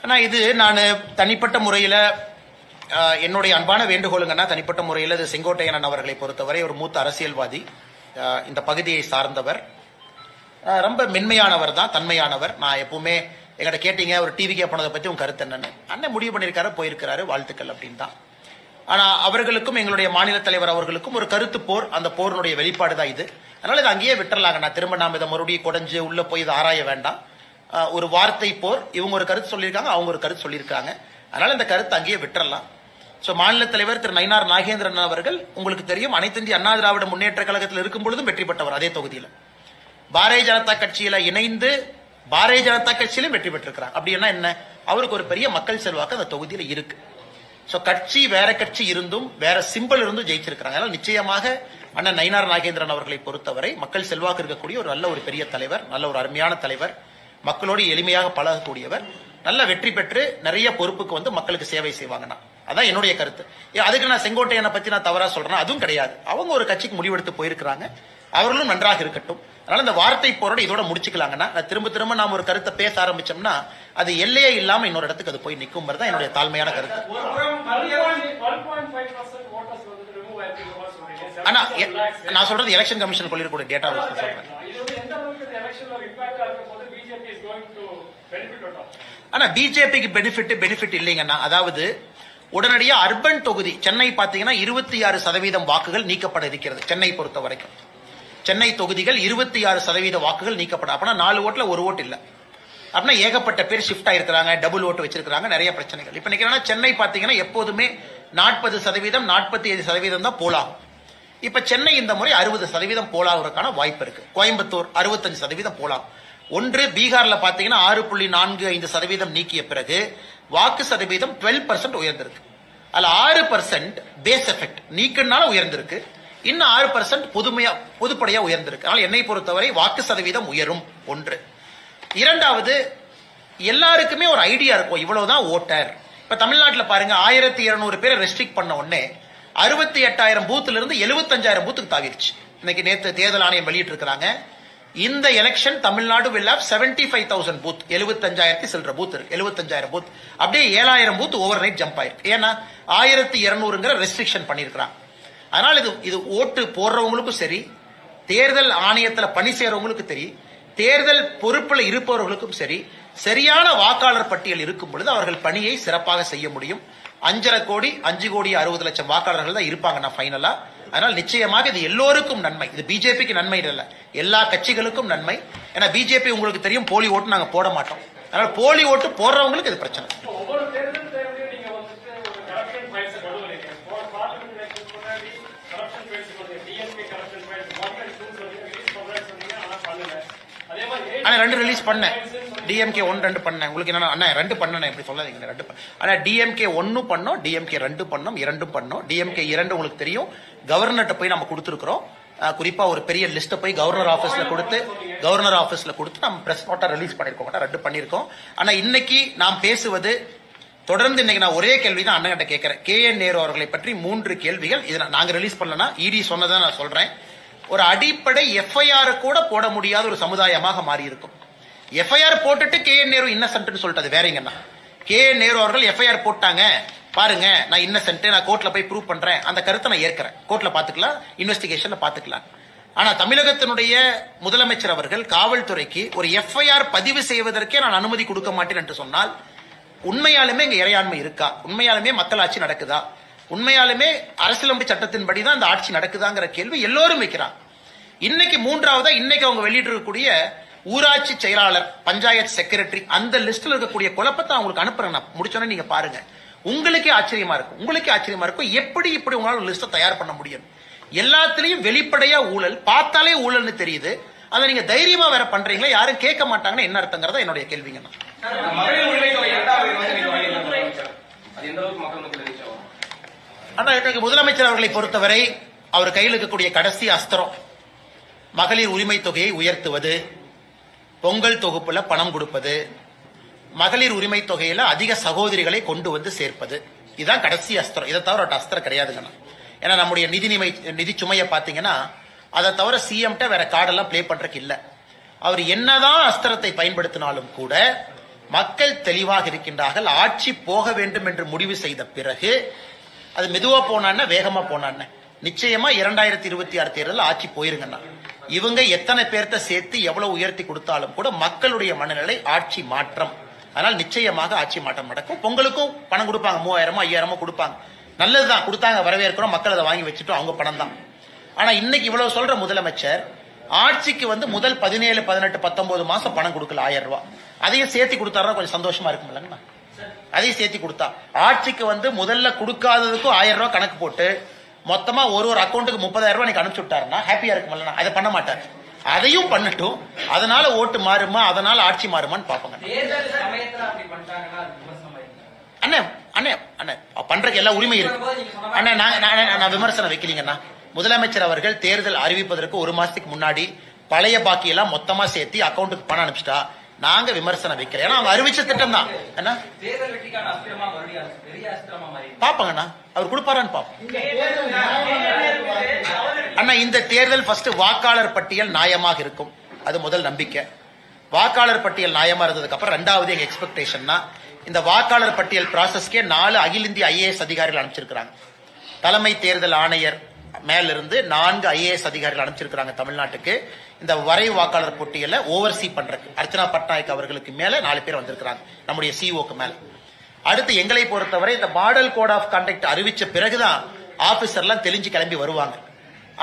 ஆனா இது நான் தனிப்பட்ட முறையில என்னுடைய அன்பான வேண்டுகோளுங்கன்னா தனிப்பட்ட முறையில் இது செங்கோட்டையன் அவர்களை பொறுத்தவரை ஒரு மூத்த அரசியல்வாதி, இந்த பகுதியை சார்ந்தவர், ரொம்ப மென்மையானவர் தான், தன்மையானவர். நான் எப்பவுமே எங்கிட்ட கேட்டீங்க ஒரு டிவிக்கே போனதை பத்தி உங்க கருத்து என்னன்னு, அண்ணன் முடிவு பண்ணியிருக்காரு, போயிருக்கிறாரு, வாழ்த்துக்கள் அப்படின்னு தான். ஆனா அவர்களுக்கும் எங்களுடைய மாநில தலைவர் அவர்களுக்கும் ஒரு கருத்து போர், அந்த போருடைய வெளிப்பாடு தான் இது. அதனால இதை அங்கேயே விட்டுறலாங்க. நான் திரும்ப நாம இதை மறுபடியும் குடைஞ்சு உள்ள போய் இதை ஆராய வேண்டாம். ஒரு வார்த்தை போர், இவங்க ஒரு கருத்து சொல்லியிருக்காங்க, அவங்க ஒரு கருத்து சொல்லியிருக்காங்க. அதனால இந்த கருத்து அங்கேயே விட்டுறலாம். சோ மாநில தலைவர் திரு நயினார் நாகேந்திரன் அவர்கள் உங்களுக்கு தெரியும், அனைத்து இந்திய அண்ணா திராவிட முன்னேற்ற கழகத்தில் இருக்கும் பொழுதும் வெற்றி பெற்றவர். அதே தொகுதியில் பாரதிய ஜனதா கட்சியில இணைந்து பாரதிய ஜனதா கட்சியிலும் வெற்றி பெற்றிருக்கிறார். அப்படின்னா என்ன, அவருக்கு ஒரு பெரிய மக்கள் செல்வாக்கு அந்த தொகுதியில இருக்கு. சோ கட்சி வேற கட்சி இருந்தும் வேற சிம்பிள் இருந்தும் ஜெயிச்சிருக்கிறாங்க. அதனால நிச்சயமாக அண்ணன் நயினார் நாகேந்திரன் அவர்களை பொறுத்தவரை மக்கள் செல்வாக்கு இருக்கக்கூடிய ஒரு நல்ல ஒரு பெரிய தலைவர், நல்ல ஒரு அருமையான தலைவர், மக்களோடு எளிமையாக பழகக்கூடியவர், நல்ல வெற்றி பெற்று நிறைய பொறுப்புக்கு வந்து மக்களுக்கு சேவை செய்வாங்கன்னா அதான் என்னுடைய கருத்து. அதுக்கு நான் செங்கோட்டையனை பத்தி நான் தவறா சொல்றேன் அதுவும் கிடையாது. அவங்க ஒரு கட்சிக்கு முடிவெடுத்து போயிருக்கிறாங்க, அவர்களும் நன்றாக இருக்கட்டும். அதனால இந்த வார்த்தை போரோட இதோட முடிச்சுக்கலாங்கன்னா, திரும்ப நாம ஒரு கருத்தை பேச ஆரம்பிச்சோம்னா அது எல்லையே இல்லாம இன்னொரு இடத்துக்கு அது போய் நிற்கும் தான் என்னுடைய தாழ்மையான கருத்து. ஆனா நான் சொல்றது எலெக்ஷன் கமிஷன் கொள்ளிருக்கூடிய டேட்டா சொல்றேன். ஆனா பிஜேபிக்கு பெனிஃபிட் இல்லைங்கன்னா, அதாவது உடனடியா அர்பன் தொகுதி சென்னை பாத்தீங்கன்னா 26% வாக்குகள் நீக்கப்பட இருக்கிறது. சென்னை பொறுத்த வரைக்கும் சென்னை தொகுதிகள் 26% வாக்குகள் நீக்கப்பட, அப்படின்னா 4 ஓட்டுல 1 ஓட்டு இல்ல, அப்படின்னா ஏகப்பட்ட பேர் ஷிஃப்ட் ஆயிருக்கிறாங்க, டபுள் ஓட்டு வச்சிருக்காங்க, நிறைய பிரச்சனைகள். இப்ப நினைக்கிறேன்னா சென்னை பாத்தீங்கன்னா எப்போதுமே 40% 45% தான் போலாகும். இப்ப சென்னை இந்த முறை 60% போலாகிறதுக்கான வாய்ப்பு இருக்கு. கோயம்புத்தூர் 65% போலாகும். ஒன்று பீகார்ல பாத்தீங்கன்னா 6.45% நீக்கிய பிறகு வாக்கு சதவீதம் 12% உயர்ந்திருக்கு. அதுல 6% பேஸ் எஃபெக்ட் நீக்கினால உயர்ந்திருக்கு, இன்னும் 6% பொதுப்படையா உயர்ந்திருக்கு. அதனால என்னை பொறுத்தவரை வாக்கு சதவீதம் உயரும். ஒன்று. இரண்டாவது, எல்லாருக்குமே ஒரு ஐடியா இருக்கும் இவ்வளவுதான் ஓட்டர். இப்ப தமிழ்நாட்டில் பாருங்க 1200 பேரை ரெஸ்ட்ரிக்ட் பண்ண உடனே 68,000 பூத்துல இருந்து 75,000 பூத்துக்கு தாவிருச்சு. இன்னைக்கு நேற்று தேர்தல் ஆணையம் வெளியிட்டு இருக்காங்க, இந்த election Tamil Nadu will have 75,000 booth, 75,000 சில்ற பூத் இருக்கு, 75,000 பூத் அப்படியே 7,000 பூத் ஓவர் நைட் ஜம்ப் ஆயிருக்கு. ஏன்னா 1200 ரெஸ்ட்ரிக்ஷன் பண்ணிருக்காங்க. அதனால இது ஓட்டு போடுறவங்களுக்கும் சரி, தேர்தல் ஆணையத்தில் பணி செய்யறவங்களுக்கு சரி, தேர்தல் பொறுப்புல இருப்பவர்களுக்கும் சரி, சரியான வாக்காளர் பட்டியல் இருக்கும் பொழுது அவர்கள் பணியை சிறப்பாக செய்ய முடியும். 5.5 கோடி 5,60,00,000 வாக்காளர்கள் தான் இருப்பாங்க ஃபைனலா. அதனால் நிச்சயமாக இது எல்லோருக்கும் நன்மை. இது பிஜேபிக்கு நன்மை இல்ல, எல்லா கட்சிகளுக்கும் நன்மை. ஏன்னா பிஜேபி உங்களுக்கு தெரியும் போலி ஓட்டு நாங்க போட மாட்டோம். அதனால போலி ஓட்டு போடுறவங்களுக்கு இது பிரச்சனை. ஆனா 2 ரிலீஸ் பண்ணேன், டிஎம்கே 1 2 பண்ணேன். உங்களுக்கு என்ன அண்ணா 2 பண்ணேன், இப்படி சொல்லாதீங்க 2. ஆனா டிஎம்கே 1 பண்ணோம், டிஎம்கே 2 பண்ணோம், 2 பண்ணோம். டிஎம்கே 2 உங்களுக்கு தெரியும் கவர்னர்கிட்ட போய் நம்ம கொடுத்துருக்கிறோம். குறிப்பா ஒரு பெரிய லிஸ்ட்டை போய் கவர்னர் ஆபீஸ்ல கொடுத்து நம்ம பிரஸ் நோட்டா ரிலீஸ் பண்ணிருக்கோம், 2 பண்ணிருக்கோம். ஆனா இன்னைக்கு நாம் பேசுவது தொடர்ந்து இன்னைக்கு நான் ஒரே கேள்வி தான் அண்ணன் கிட்ட கேட்கிறேன். KN நேரு அவர்களை பற்றி 3 கேள்விகள். இதை நாங்க ரிலீஸ் பண்ணலனா இடி சொன்னதான் நான் சொல்றேன். ஒரு அடிப்படை எஃப்ஐஆர் கூட போட முடியாத ஒரு சமுதாயமாக மாறி இருக்கும். எஃப்ஐஆர் போட்டுட்டு KN நேரு இன்னசென்ட் சொல்லிட்டது வேறங்கன்னா, KN நேரு அவர்கள் எஃப்ஐஆர் போட்டாங்க பாருங்க, நான் இன்னசென்ட், நான் கோர்ட்ல போய் ப்ரூவ் பண்றேன், அந்த கருத்தை நான் ஏற்கிறேன், கோர்ட்ல பாத்துக்கலாம், இன்வெஸ்டிகேஷன்ல பாத்துக்கலாம். ஆனா தமிழகத்தினுடைய முதலமைச்சர் அவர்கள் காவல்துறைக்கு ஒரு எஃப்ஐஆர் பதிவு செய்வதற்கே நான் அனுமதி கொடுக்க மாட்டேன் என்று சொன்னால், உண்மையாலுமே இங்க இறையாண்மை இருக்கா? உண்மையாலுமே மக்களாட்சி நடக்குதா? உண்மையாலுமே அரசியலமைப்பு சட்டத்தின்படி தான் இந்த ஆட்சி நடக்குதாங்கிற கேள்வி எல்லோரும் வைக்கிறாங்க. இன்னைக்கு 3ஆவதா இன்னைக்கு அவங்க வெளியிட்டு இருக்கக்கூடிய ஊராட்சி செயலாளர், பஞ்சாயத்து செக்ரட்டரி, அந்த லிஸ்ட்ல இருக்கக்கூடிய குழப்பத்தை அவங்களுக்கு அனுப்புறேன். நான் முடிச்சோன்னே நீங்க பாருங்க, உங்களுக்கே ஆச்சரியமா இருக்கும். எப்படி இப்படி உங்களால லிஸ்ட்டை தயார் பண்ண முடியும்? எல்லாத்திலையும் வெளிப்படையா ஊழல், பார்த்தாலே ஊழல்னு தெரியுது. அதை நீங்க தைரியமா வேற பண்றீங்களா? யாரும் கேட்க மாட்டாங்கன்னா என்ன அர்த்தங்கிறத என்னுடைய கேள்விங்க. ஆனா எனக்கு முதலமைச்சர் அவர்களை பொறுத்தவரை அவர் கையில் இருக்கக்கூடிய கடைசி அஸ்திரம் மகளிர் உரிமை தொகையை உயர்த்துவது, பொங்கல் தொகுப்புல பணம் கொடுப்பது, மகளிர் உரிமை தொகையில அதிக சகோதரிகளை கொண்டு வந்து சேர்ப்பது, இதுதான் கடைசி அஸ்திரம். இதை தவிர அஸ்திரம் கிடையாதுங்க. ஏன்னா நம்முடைய நிதி சுமையை பாத்தீங்கன்னா அதை தவிர சிஎம்கிட்ட வேற கார்டெல்லாம் பிளே பண்றதுக்கு இல்ல. அவர் என்னதான் அஸ்திரத்தை பயன்படுத்தினாலும் கூட மக்கள் தெளிவாக இருக்கின்றார்கள். ஆட்சி போக வேண்டும் என்று முடிவு செய்த பிறகு அது மெதுவா போனான்னா வேகமா போனான்னு நிச்சயமா 2026 தேர்தல் ஆட்சி போயிருங்கண்ணா. இவங்க எத்தனை பேர்த்த சேர்த்து எவ்வளவு உயர்த்தி கொடுத்தாலும் கூட மக்களுடைய மனநிலை ஆட்சி மாற்றம். அதனால் நிச்சயமாக ஆட்சி மாற்றம் நடக்கும். பொங்கலுக்கும் பணம் கொடுப்பாங்க, 3000 5000 கொடுப்பாங்க. நல்லதுதான், கொடுத்தாங்க, வரவேற்கிறோம். மக்கள் அதை வாங்கி வச்சுட்டோம், அவங்க பணம் தான். ஆனா இன்னைக்கு இவ்வளவு சொல்ற முதலமைச்சர் ஆட்சிக்கு வந்து முதல் 17 18 19 மாசம் பணம் கொடுக்கல 1000 ரூபாய். அதையும் சேர்த்து கொடுத்தாருன்னா கொஞ்சம் சந்தோஷமா இருக்கும் இல்லைங்கண்ணா. அதையும் சேர்த்து கொடுத்தா ஆட்சிக்கு வந்து முதல்ல கொடுக்காததுக்கும் 1000 ரூபாய் கணக்கு போட்டு மொத்தமா ஒரு அக்கௌண்ட்டுக்கு 30,000 ரூபாய் நீங்க அனுப்பிச்சு விட்டாருன்னா ஹாப்பியா இருக்கும்ல. அதை பண்ண மாட்டாரு. அதையும் பண்ணட்டும். அதனால ஓட்டு மாறுமா, அதனால ஆட்சி மாறுமான்னு பாப்பாங்க. அண்ணே அண்ணே அண்ணே பண்றதுக்கு எல்லா உரிமை இருக்கு அண்ணா. நான் விமர்சனம் வைக்கலீங்கண்ணா. முதலமைச்சர் அவர்கள் தேர்தல் அறிவிப்பதற்கு ஒரு மாசத்துக்கு முன்னாடி பழைய பாக்கி எல்லாம் மொத்தமா சேர்த்து அக்கௌண்ட்டுக்கு பணம் அனுப்பிச்சிட்டா நாங்க விமர்சனம் வைக்கிறோம். ஏன்னா அவங்க அறிவிச்ச திட்டம் தான். என்ன பாப்பாங்கண்ணா, அவர் கொடுப்பாரான்னு பாப்போம். அண்ணா இந்த தேர்தல் ஃபர்ஸ்ட் வாக்காளர் பட்டியல் நியாயமாக இருக்கும், அது முதல் நம்பிக்கை. வாக்காளர் பட்டியல் நியாயமா இருந்ததுக்கு அப்புறம் ரெண்டாவது எங்க எக்ஸ்பெக்டேஷன்னா இந்த வாக்காளர் பட்டியல் ப்ராசஸ்க்கே 4 அகில இந்திய IAS அதிகாரிகள் அனுப்பிச்சிருக்காங்க. தலைமை தேர்தல் ஆணையர் மேலிருந்து 4 IAS அதிகாரிகள் அனுப்பிச்சிருக்காங்க தமிழ்நாட்டுக்கு. இந்த வரைவு வாக்காளர் பட்டியலை ஓவர்சீ பண்றதுக்கு அர்ச்சனா பட்நாயக் அவர்களுக்கு மேல 4 பேர் வந்திருக்காங்க, நம்முடைய சிஓக்கு மேல. அடுத்து எங்களை பொறுத்தவரை இந்த மாடல் கோட் ஆஃப் கண்டக்ட் அறிவிச்ச பிறகுதான் ஆபீசர்லாம் தெளிஞ்சு கிளம்பி வருவாங்க.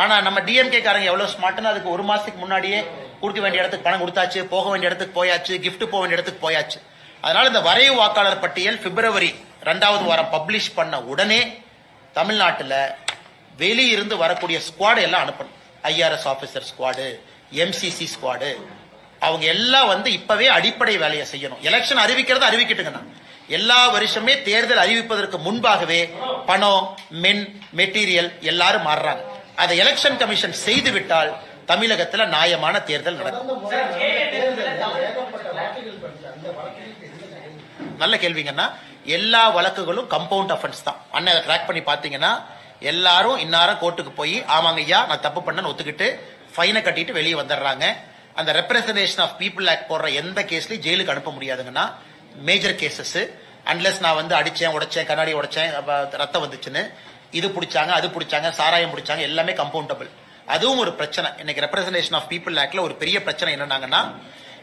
ஆனா நம்ம டிஎம்கே காரங்க எவ்வளவு ஸ்மார்ட்னா அதுக்கு ஒரு மாசத்துக்கு முன்னாடியே கொடுக்க வேண்டிய இடத்துக்கு பணம் கொடுத்தாச்சு, போக வேண்டிய இடத்துக்கு போயாச்சு, கிஃப்ட் போக வேண்டிய இடத்துக்கு போயாச்சு. அதனால இந்த வரைவு வாக்காளர் பட்டியல் பிப்ரவரி 2வது வாரம் பப்ளிஷ் பண்ண உடனே தமிழ்நாட்டில் வெளியிருந்து வரக்கூடிய ஸ்குவாடு எல்லாம் அனுப்பணும். IRS officer squad, MCC squad, அவங்க எல்லாம் வந்து இப்பவே அடிப்படை வேலையை செய்யணும். எலெக்ஷன் அறிவிக்கிறது அறிவிக்கட்டுங்கண்ணா. எல்லா வருஷமே தேர்தல் அறிவிப்பதற்கு முன்பாகவே பணம், மெட்டீரியல் எல்லாரும் மாறுறாங்க. அதை எலெக்ஷன் கமிஷன் செய்து விட்டால் தமிழகத்தில் நியாயமான தேர்தல் நடக்கும். நல்ல கேள்விங்கன்னா எல்லா வழக்குகளும் கம்பவுண்ட் அஃபென்ஸ் தான். அண்ணன் ட்ராக் பண்ணி பாத்தீங்கன்னா எல்லாரும் இன்னாரம் கோர்ட்டுக்கு போய் ஆமாங்க ஐயா நான் தப்பு பண்ணன்னு ஒத்துக்கிட்டு ஃபைனை கட்டிட்டு வெளியே வந்துடுறாங்க. அந்த ரெப்ரசன்டேஷன் ஆஃப் பீப்புள் ஆக்ட் போடுற எந்த கேஸ்லயும் ஜெயிலுக்கு அனுப்ப முடியாதுங்கன்னா மேஜர் கேசஸ். அன்லெஸ் நான் வந்து அடிச்சேன், உடைச்சேன், கண்ணாடி உடைச்சேன், ரத்தம் வந்துச்சுன்னு இது பிடிச்சாங்க, அது பிடிச்சாங்க, சாராயம் பிடிச்சாங்க, எல்லாமே கம்பவுண்டபிள். அதுவும் ஒரு பிரச்சனை. இன்னைக்கு ரெப்ரசன்டேஷன் ஆஃப் பீப்புள் ஆக்ட்ல ஒரு பெரிய பிரச்சனை என்னன்னாங்கன்னா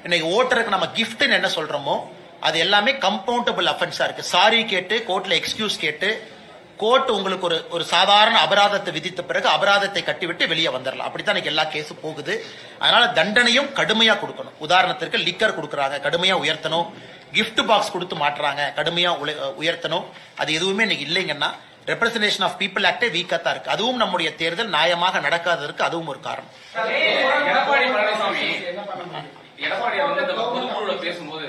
இன்னைக்கு ஓட்டருக்கு நம்ம கிஃப்ட்னு என்ன சொல்றோமோ அது எல்லாமே கம்பவுண்டபிள் அஃபென்ஸா இருக்கு. சாரி கேட்டு கோர்ட்ல எக்ஸ்கியூஸ் கேட்டு கோர்ட் உங்களுக்கு ஒரு சாதாரண அபராதத்தை விதித்த பிறகு அபராதத்தை கட்டிவிட்டு வெளியே வந்துடலாம். அப்படித்தான் எல்லா கேஸும் போகுது. அதனால தண்டனையும் கடுமையா கொடுக்கணும். உதாரணத்திற்கு லிக்கர் கொடுக்கறாங்க, கடுமையா உயர்த்தணும். கிஃப்ட் பாக்ஸ் கொடுத்து மாட்டுறாங்க, கடுமையா உயர்த்தணும். அது எதுவுமே இன்னைக்கு இல்லைங்கன்னா ரெப்ரசன்டேஷன் ஆஃப் பீப்புள் ஆக்டே வீக்கா தான் இருக்கு. அதுவும் நம்முடைய தேர்தல் நியாயமாக நடக்காததற்கு அதுவும் ஒரு காரணம். எடப்பாடி பேசும்போது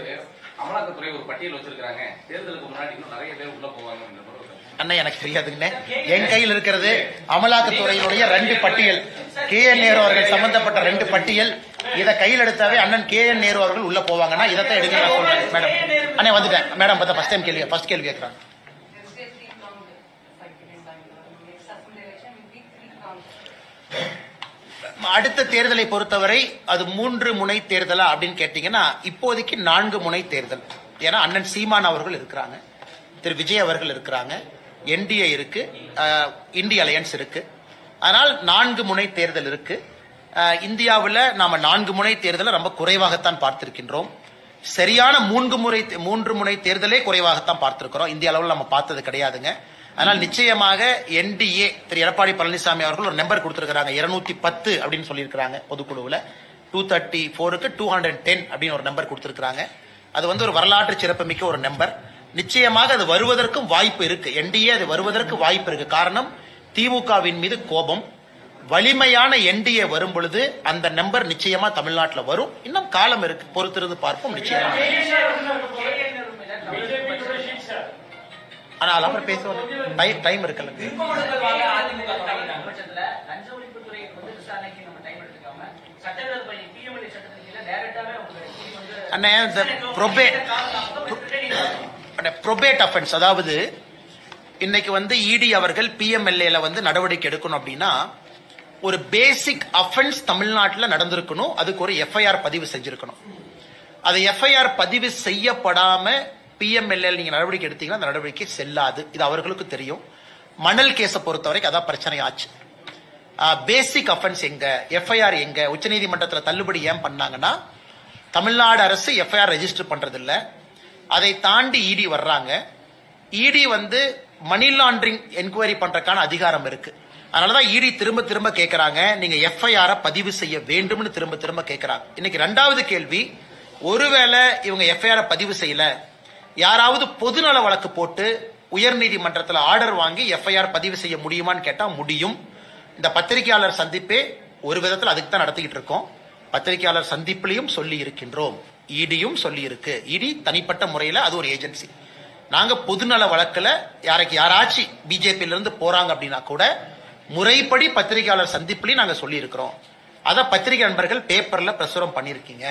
அமலாக்கத்துறை ஒரு பட்டியல் வச்சிருக்காங்க, தேர்தலுக்கு முன்னாடி இன்னும் நிறைய பேர் உள்ள போவாங்க. அண்ணா எனக்கு தெரியாதுங்க. என் கையில் இருக்கிறது அமலாக்கத்துறையினுடைய 2 பட்டியல், KN நேரு அவர்கள் சம்பந்தப்பட்ட 2 பட்டியல். இதை கையில் எடுத்தாவே அண்ணன் KN நேரு அவர்கள் உள்ள போவாங்கன்னா இதைத்தான் எடுக்க நான் சொல்றேன். மேடம் அண்ணே வந்துட்டேன். மேடம் பார்த்தா ஃபர்ஸ்ட் கேள்வி கேட்கறாங்க. அடுத்த தேர்தலை பொறுத்தவரை அது 3 முனை தேர்தலா அப்படின்னு கேட்டீங்கன்னா இப்போதைக்கு 4 முனை தேர்தல். ஏன்னா அண்ணன் சீமான் அவர்கள் இருக்கிறாங்க, திரு விஜய் அவர்கள் இருக்கிறாங்க, NDA இருக்கு, இந்திய அலையன்ஸ் இருக்கு. அதனால் 4 முனை தேர்தல் இருக்கு. இந்தியாவில் நாம 4 முனை தேர்தலை ரொம்ப குறைவாகத்தான் பார்த்திருக்கின்றோம். சரியான 3 முனை தேர்தலே குறைவாகத்தான் பார்த்திருக்கிறோம். இந்திய அளவில் நம்ம பார்த்தது கிடையாதுங்க. அதனால் நிச்சயமாக NDA திரு எடப்பாடி பழனிசாமி அவர்கள் ஒரு நம்பர் கொடுத்திருக்கிறாங்க, 210 அப்படின்னு சொல்லியிருக்கிறாங்க. பொதுக்குழுவில் 234க்கு 210 அப்படின்னு ஒரு நம்பர் கொடுத்திருக்கிறாங்க. அது வந்து ஒரு வரலாற்று சிறப்புமிக்க ஒரு நம்பர். நிச்சயமாக அது வருவதற்கும் வாய்ப்பு இருக்கு. NDA அது வருவதற்கு வாய்ப்பு இருக்கு. காரணம் திமுகவின் மீது கோபம். வலிமையான NDA வரும் பொழுது அந்த நம்பர் நிச்சயமா தமிழ்நாட்டில் வரும். இன்னும் காலம் இருக்கு, பொறுத்திருந்து பார்ப்போம். நிச்சயமா ஆனால் அப்புறம் பேசுவோம், டைம் இருக்குல்ல. அண்ணே இந்த ப்ரொபேட் அஃபென்ஸ், அதாவது இன்னைக்கு வந்து ED அவர்கள் PMLA வந்து நடவடிக்கை எடுக்கணும் அப்படின்னா ஒரு பேசிக் அஃபென்ஸ் தமிழ்நாட்டில் நடந்திருக்கணும். அதுக்கு ஒரு FIR பதிவு செஞ்சிருக்கணும். அதை எஃப்ஐஆர் பதிவு செய்யப்படாம PMLA நீங்க நடவடிக்கை எடுத்தீங்கன்னா அந்த நடவடிக்கை செல்லாது. இது அவர்களுக்கு தெரியும். மணல் கேஸை பொறுத்தவரைக்கும் அதான் பிரச்சனை ஆச்சு. பேசிக் அஃபென்ஸ் எங்க, எஃப்ஐஆர் எங்க, உச்சநீதிமன்றத்தில் தள்ளுபடி ஏன் பண்ணாங்கன்னா தமிழ்நாடு அரசு எஃப்ஐஆர் ரெஜிஸ்டர் பண்றது இல்ல. அதை தாண்டி இடி வர்றாங்க. இடி வந்து மணி லாண்டரிங் என்கொயரி பண்றதுக்கான அதிகாரம் இருக்கு. அதனாலதான் இடி திரும்ப திரும்ப கேட்கறாங்க, நீங்க எஃப்ஐஆர் பதிவு செய்ய வேண்டும்னு திரும்ப திரும்ப கேட்கறாங்க. இன்னைக்கு ரெண்டாவது கேள்வி, ஒருவேளை இவங்க எஃப்ஐஆர் பதிவு செய்யல, யாராவது பொதுநல வழக்கு போட்டு உயர்நீதிமன்றத்தில் ஆர்டர் வாங்கி எஃப்ஐஆர் பதிவு செய்ய முடியுமான்னு கேட்டா முடியும். இந்த பத்திரிகையாளர் சந்திப்பே ஒரு விதத்தில் அதுக்கு தான் நடத்திக்கிட்டு இருக்கோம். பத்திரிகையாளர் சந்திப்பிலையும் சொல்லி இருக்கின்றோம், இடியும் சொல்லி இருக்கு. இடி தனிப்பட்ட முறையில் அது ஒரு ஏஜென்சி. நாங்க பொதுநல வழக்குல யாராச்சும் பிஜேபியில இருந்து போறாங்க அப்படின்னா கூட முறைப்படி பத்திரிகையாளர் சந்திப்பிலையும் நாங்க சொல்லி இருக்கிறோம். அத பத்திரிகை நண்பர்கள் பேப்பர்ல பிரசுரம் பண்ணிருக்கீங்க.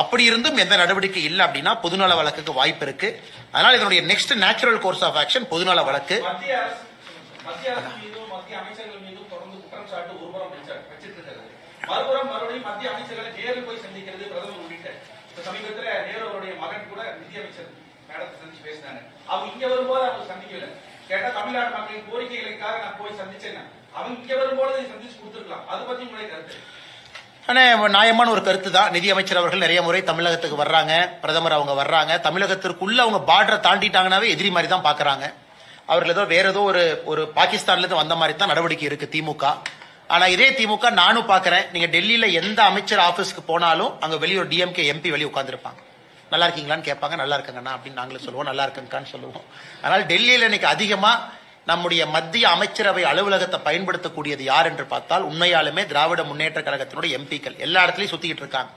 அப்படி இருந்தும் எந்த நடவடிக்கை இல்லை அப்படின்னா பொதுநல வழக்குக்கு வாய்ப்பு இருக்கு. அதனால இதனுடைய next natural course of action பொதுநல வழக்கு. மத்திய அரசு மீதும் மத்திய அமைச்சர்கள் மீதும் தொடர்ந்து குற்றம் சாட்டு ஒருபுறம் வச்சிருக்கிறது. மறுபுறம் மறுபடியும் மத்திய அமைச்சர்களை நேரில் போய் சந்திக்கிறது பிரதமர் உள்ளிட்ட. சமீபத்தில் நேரு அவருடைய மகன் கூட நிதியமைச்சர் மேடத்தை சந்திச்சு பேசினாங்க. அவங்க இங்க வரும்போது அவங்க சந்திக்கல. கேட்டா தமிழ்நாட்டு மக்களின் கோரிக்கைகளுக்காக நான் போய் சந்திச்சேன். அவங்க இங்க வரும்போது சந்திச்சு கொடுத்துருக்கலாம். அது பத்தி உங்களுடைய கருத்து? ஆனா நியாயமான ஒரு கருத்து தான். நிதியமைச்சர் அவர்கள் நிறைய முறை தமிழகத்துக்கு வர்றாங்க, பிரதமர் அவங்க வர்றாங்க. தமிழகத்திற்குள்ள அவங்க பார்டரை தாண்டிட்டாங்கன்னாவே எதிரி மாதிரி தான் பாக்குறாங்க. அவர்கள் ஏதோ வேற ஏதோ ஒரு பாகிஸ்தான்ல இருந்து வந்த மாதிரி தான் நடவடிக்கை இருக்கு திமுக. ஆனா இதே திமுக நானும் பாக்குறேன், நீங்க டெல்லியில எந்த அமைச்சர் ஆபீஸ்க்கு போனாலும் அங்க வெளியே ஒரு DMK MP வெளியே உட்கார்ந்துருப்பாங்க. நல்லா இருக்கீங்களான்னு கேட்பாங்க. நல்லா இருக்கங்கண்ணா அப்படின்னு நாங்களும் சொல்லுவோம், நல்லா இருக்குங்கன்னு சொல்லுவோம். அதனால டெல்லியில இன்னைக்கு அதிகமா நம்முடைய மத்திய அமைச்சரவை அலுவலகத்தை பயன்படுத்தக்கூடியது யார் என்று பார்த்தால் உண்மையாலுமே திராவிட முன்னேற்ற கழகத்தினுடைய MPக்கள் எல்லா இடத்துலயும் சுத்திக்கிட்டு இருக்காங்க.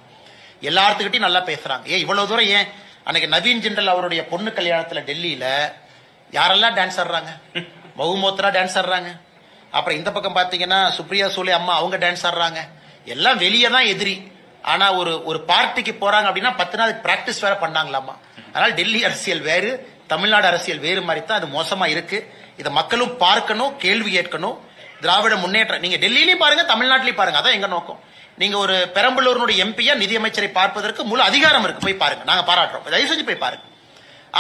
எல்லா இடத்துக்கிட்டையும் நல்லா பேசுறாங்க. இவ்வளவு தூரம் ஏன் அன்னைக்கு நவீன் ஜிண்டல் அவருடைய பொண்ணு கல்யாணத்துல டெல்லியில யாரெல்லாம் டான்ஸ் ஆடுறாங்க? மகுமோத்ரா டான்ஸ் ஆடுறாங்க. அப்புறம் இந்த பக்கம் பாத்தீங்கன்னா சுப்ரியா சூலே அம்மா அவங்க டான்ஸ் ஆடுறாங்க. எல்லாம் வெளியே தான் எதிரி. ஆனா ஒரு பார்ட்டிக்கு போறாங்க அப்படின்னா 10 நாள் பிராக்டிஸ் வேற பண்ணாங்களாமா. அதனால டெல்லி அரசியல் வேறு, தமிழ்நாடு அரசியல் வேறு மாதிரி தான் அது மோசமா இருக்கு. இதை மக்களும் பார்க்கணும், கேள்வி கேட்கணும். திராவிட முன்னேற்றம் நீங்க டெல்லியிலையும் பாருங்க, தமிழ்நாட்டிலையும் பாருங்க. அதான் எங்க நோக்கம். நீங்க ஒரு பெரம்பலூருடைய எம்பியா நிதியமைச்சரை பார்ப்பதற்கு முழு அதிகாரம் இருக்கு, போய் பாருங்க. நாங்க பாராட்டுறோம், தயவு செஞ்சு போய் பாருங்க.